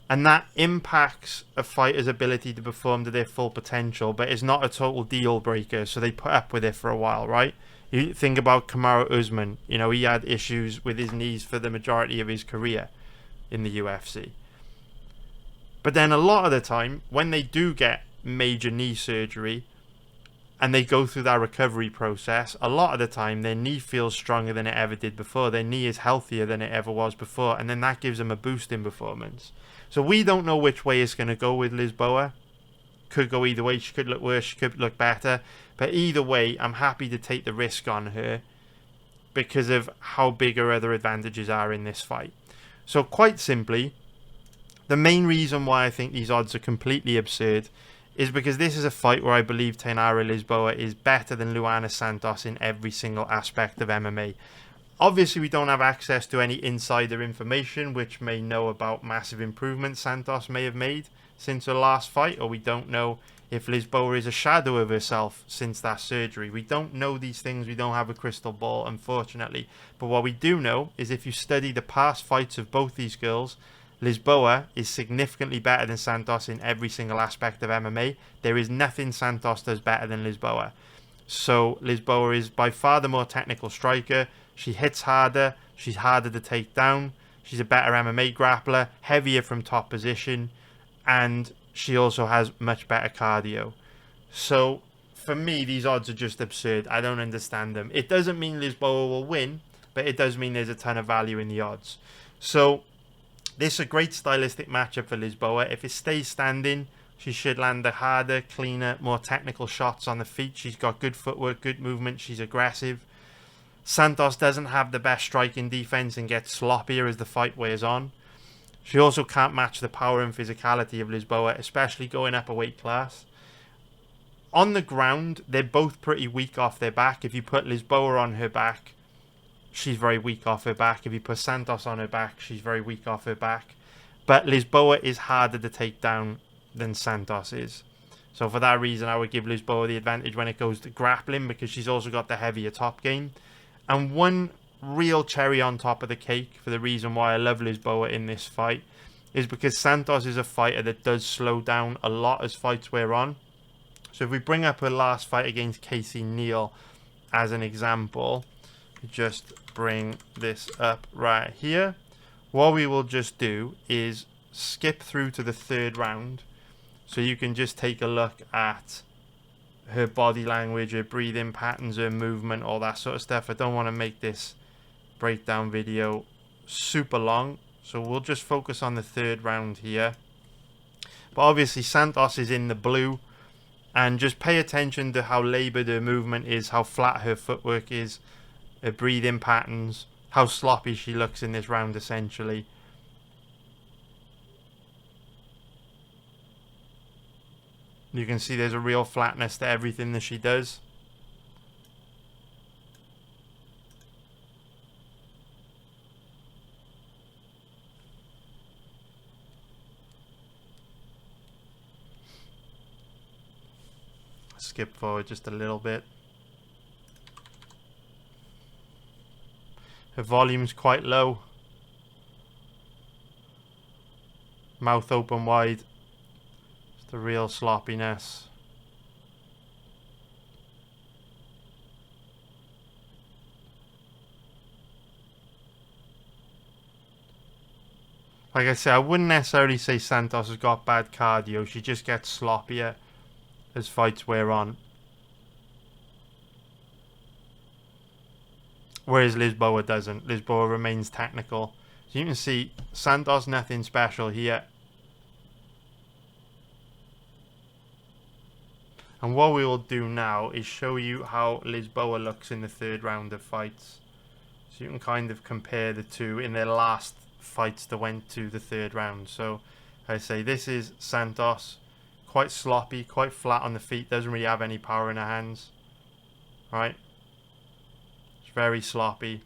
and that impacts a fighter's ability to perform to their full potential, but it's not a total deal breaker, so they put up with it for a while, right? You think about Kamaru Usman, you know, he had issues with his knees for the majority of his career in the UFC. But then a lot of the time, when they do get major knee surgery and they go through that recovery process, a lot of the time their knee feels stronger than it ever did before. Their knee is healthier than it ever was before, and then that gives them a boost in performance. So we don't know which way it's going to go with Lisboa. Could go either way. She could look worse, she could look better. But either way, I'm happy to take the risk on her because of how big her other advantages are in this fight. So quite simply, the main reason why I think these odds are completely absurd is because this is a fight where I believe Tainara Lisboa is better than Luana Santos in every single aspect of MMA. Obviously, we don't have access to any insider information which may know about massive improvements Santos may have made since her last fight, or we don't know if Lisboa is a shadow of herself since that surgery. We don't know these things. We don't have a crystal ball, unfortunately. But what we do know is if you study the past fights of both these girls, Lisboa is significantly better than Santos in every single aspect of MMA. There is nothing Santos does better than Lisboa. So Lisboa is by far the more technical striker. She hits harder. She's harder to take down. She's a better MMA grappler, heavier from top position, and she also has much better cardio. So for me, these odds are just absurd. I don't understand them. It doesn't mean Lisboa will win, but it does mean there's a ton of value in the odds. So this is a great stylistic matchup for Lisboa. If it stays standing, she should land the harder, cleaner, more technical shots on the feet. She's got good footwork, good movement. She's aggressive. Santos doesn't have the best striking defense and gets sloppier as the fight wears on. She also can't match the power and physicality of Lisboa, especially going up a weight class. On the ground, they're both pretty weak off their back. If you put Lisboa on her back, she's very weak off her back. If you put Santos on her back, she's very weak off her back. But Lisboa is harder to take down than Santos is. So for that reason, I would give Lisboa the advantage when it goes to grappling, because she's also got the heavier top game. And one real cherry on top of the cake for the reason why I love Lisboa in this fight is because Santos is a fighter that does slow down a lot as fights wear on. So if we bring up her last fight against Casey Neal as an example, just bring this up right here. What we will just do is skip through to the third round, so you can just take a look at her body language, her breathing patterns, her movement, all that sort of stuff. I don't want to make this breakdown video super long, so we'll just focus on the third round here. But obviously Santos is in the blue, and just pay attention to how laboured her movement is, how flat her footwork is, her breathing patterns, how sloppy she looks in this round essentially. You can see there's a real flatness to everything that she does. Skip forward just a little bit. Her volume's quite low. Mouth open wide. The real sloppiness. Like I said, I wouldn't necessarily say Santos has got bad cardio. She just gets sloppier as fights wear on. Whereas Lisboa doesn't. Lisboa remains technical. So you can see Santos, nothing special here. And what we will do now is show you how Lisboa looks in the third round of fights. So you can kind of compare the two in their last fights that went to the third round. So I say this is Santos, quite sloppy, quite flat on the feet, doesn't really have any power in her hands. Right? It's very sloppy.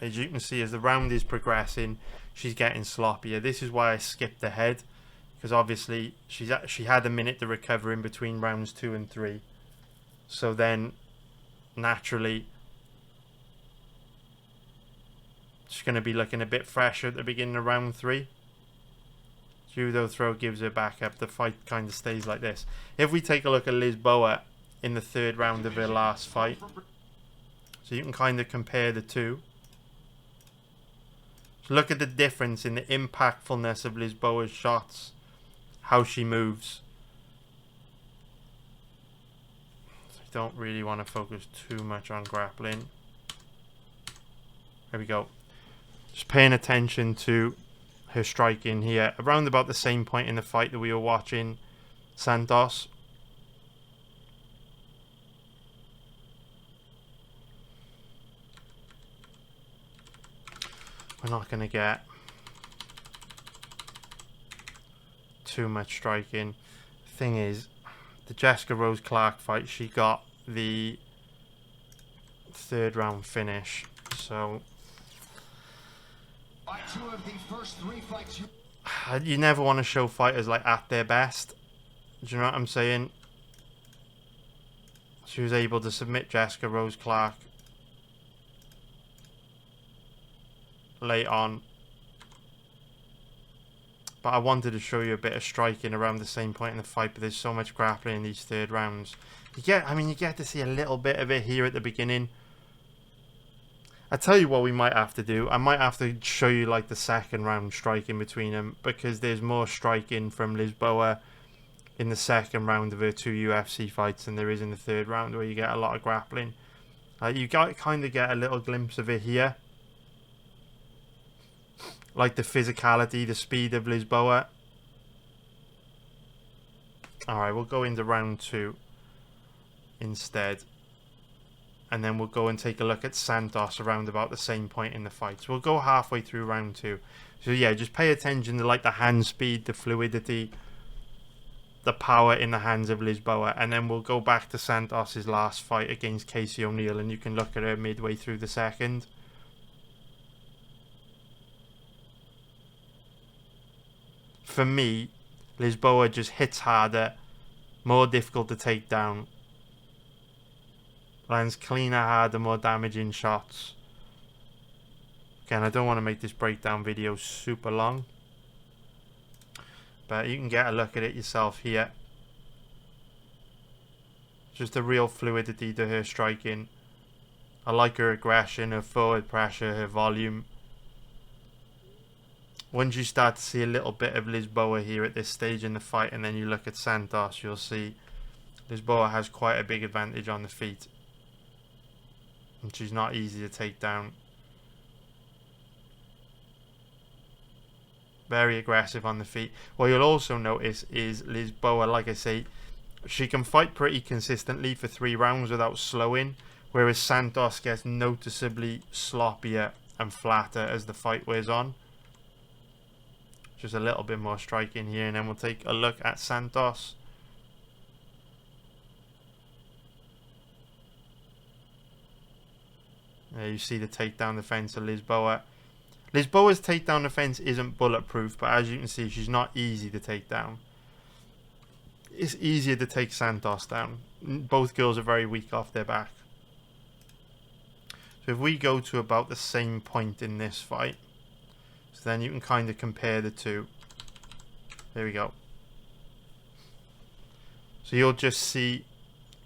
As you can see, as the round is progressing, she's getting sloppier. This is why I skipped ahead, because obviously she had a minute to recover in between rounds 2 and 3. So then, naturally, she's going to be looking a bit fresher at the beginning of round 3. Judo throw gives her back up. The fight kind of stays like this. If we take a look at Lisboa in the third round of her last fight, so you can kind of compare the two. So look at the difference in the impactfulness of Lisboa's shots, how she moves. So I don't really want to focus too much on grappling. There we go. Just paying attention to her striking here. Around about the same point in the fight that we were watching Santos. We're not going to get too much striking. Thing is, the Jessica Rose Clark fight, she got the third round finish. So you never want to show fighters like at their best. Do you know what I'm saying? She was able to submit Jessica Rose Clark late on, but I wanted to show you a bit of striking around the same point in the fight. But there's so much grappling in these third rounds. You get to see a little bit of it here at the beginning. I tell you what we might have to do. I might have to show you like the second round striking between them, because there's more striking from Lisboa in the second round of her 2 UFC fights than there is in the third round, where you get a lot of grappling. You kind of get a little glimpse of it here. Like the physicality, the speed of Lisboa. Alright, we'll go into round 2 instead. And then we'll go and take a look at Santos around about the same point in the fight. So we'll go halfway through round 2. So yeah, just pay attention to like the hand speed, the fluidity, the power in the hands of Lisboa. And then we'll go back to Santos's last fight against Casey O'Neill, and you can look at her midway through the second. For me, Lisboa just hits harder, more difficult to take down, lands cleaner, harder, more damaging shots. Again, I don't want to make this breakdown video super long, but you can get a look at it yourself here. Just a real fluidity to her striking. I like her aggression, her forward pressure, her volume. Once you start to see a little bit of Lisboa here at this stage in the fight, and then you look at Santos, you'll see Lisboa has quite a big advantage on the feet. And she's not easy to take down. Very aggressive on the feet. What you'll also notice is Lisboa, like I say, she can fight pretty consistently for 3 rounds without slowing, whereas Santos gets noticeably sloppier and flatter as the fight wears on. Just a little bit more striking here, and then we'll take a look at Santos. There you see the takedown defense of Lisboa. Lisboa's takedown defense isn't bulletproof, but as you can see, she's not easy to take down. It's easier to take Santos down. Both girls are very weak off their back. So if we go to about the same point in this fight, so then you can kind of compare the two. There we go. So you'll just see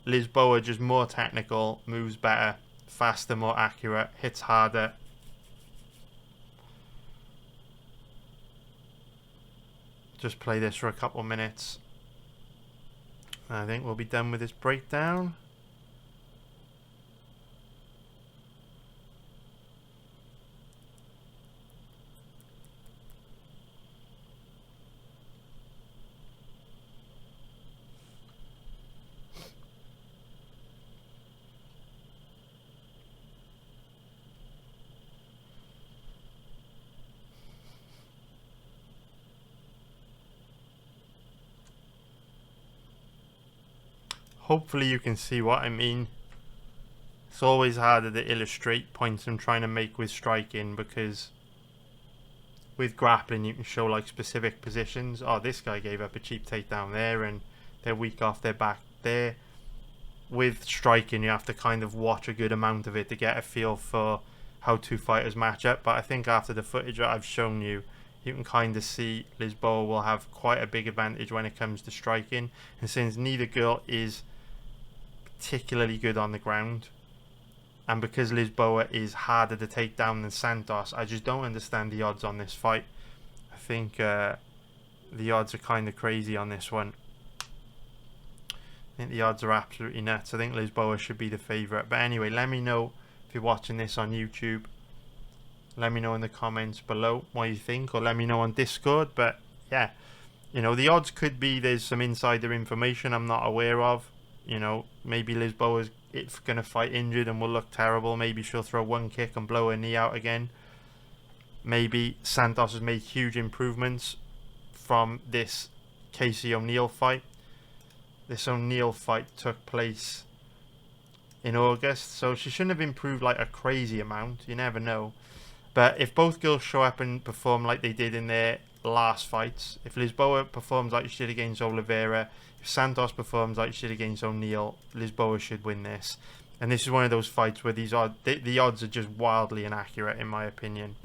Lisboa just more technical, moves better, faster, more accurate, hits harder. Just play this for a couple minutes. I think we'll be done with this breakdown. Hopefully you can see what I mean. It's always harder to illustrate points I'm trying to make with striking, because with grappling you can show like specific positions. Oh, this guy gave up a cheap takedown there and they're weak off their back there. With striking you have to kind of watch a good amount of it to get a feel for how two fighters match up, but I think after the footage that I've shown you, you can kind of see Lisboa will have quite a big advantage when it comes to striking, and since neither girl is particularly good on the ground, and because Lisboa is harder to take down than Santos, I just don't understand the odds on this fight. I think the odds are kind of crazy on this one. I think the odds are absolutely nuts. I think Lisboa should be the favourite. But anyway, let me know if you're watching this on YouTube. Let me know in the comments below what you think, or let me know on Discord. But yeah, you know, the odds could be there's some insider information I'm not aware of. You know, maybe Lisboa's going to fight injured and will look terrible. Maybe she'll throw one kick and blow her knee out again. Maybe Santos has made huge improvements from this Casey O'Neill fight. This O'Neill fight took place in August, so she shouldn't have improved like a crazy amount. You never know. But if both girls show up and perform like they did in their last fights, if Lisboa performs like she did against Oliveira, if Santos performs like she did against O'Neill, Lisboa should win this. And this is one of those fights where the odds are just wildly inaccurate in my opinion.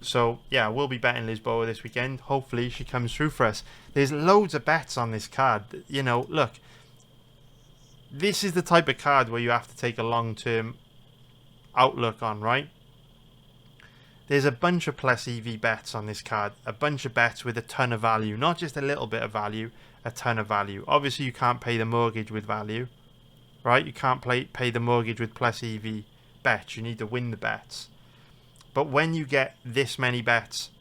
So yeah, we'll be betting Lisboa this weekend. Hopefully she comes through for us. There's loads of bets on this card. You know, look, this is the type of card where you have to take a long-term outlook on, right? There's a bunch of plus EV bets on this card. A bunch of bets with a ton of value. Not just a little bit of value, a ton of value. Obviously, you can't pay the mortgage with value, right? You can't pay the mortgage with plus EV bets. You need to win the bets. But when you get this many bets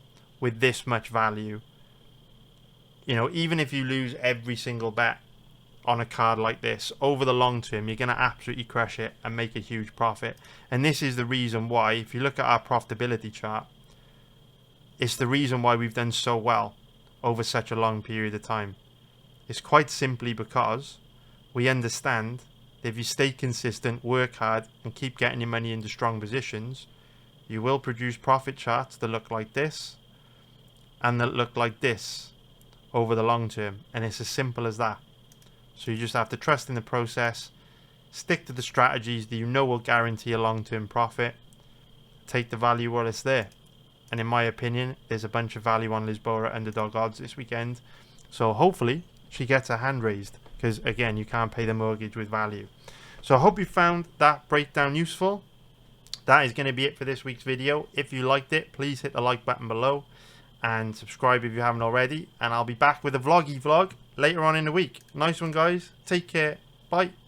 with this much value, you know, even if you lose every single bet on a card like this, over the long term you're going to absolutely crush it and make a huge profit. And this is the reason why, if you look at our profitability chart, it's the reason why we've done so well over such a long period of time. It's quite simply because we understand that if you stay consistent, work hard and keep getting your money into strong positions, you will produce profit charts that look like this and that look like this over the long term. And it's as simple as that. So you just have to trust in the process, stick to the strategies that you know will guarantee a long-term profit, take the value while it's there. And in my opinion, there's a bunch of value on Lisboa at underdog odds this weekend. So hopefully she gets her hand raised, because again, you can't pay the mortgage with value. So I hope you found that breakdown useful. that is going to be it for this week's video. If you liked it, please hit the like button below and subscribe if you haven't already. And I'll be back with a vloggy vlog later on in the week. Nice one, guys. Take care. Bye.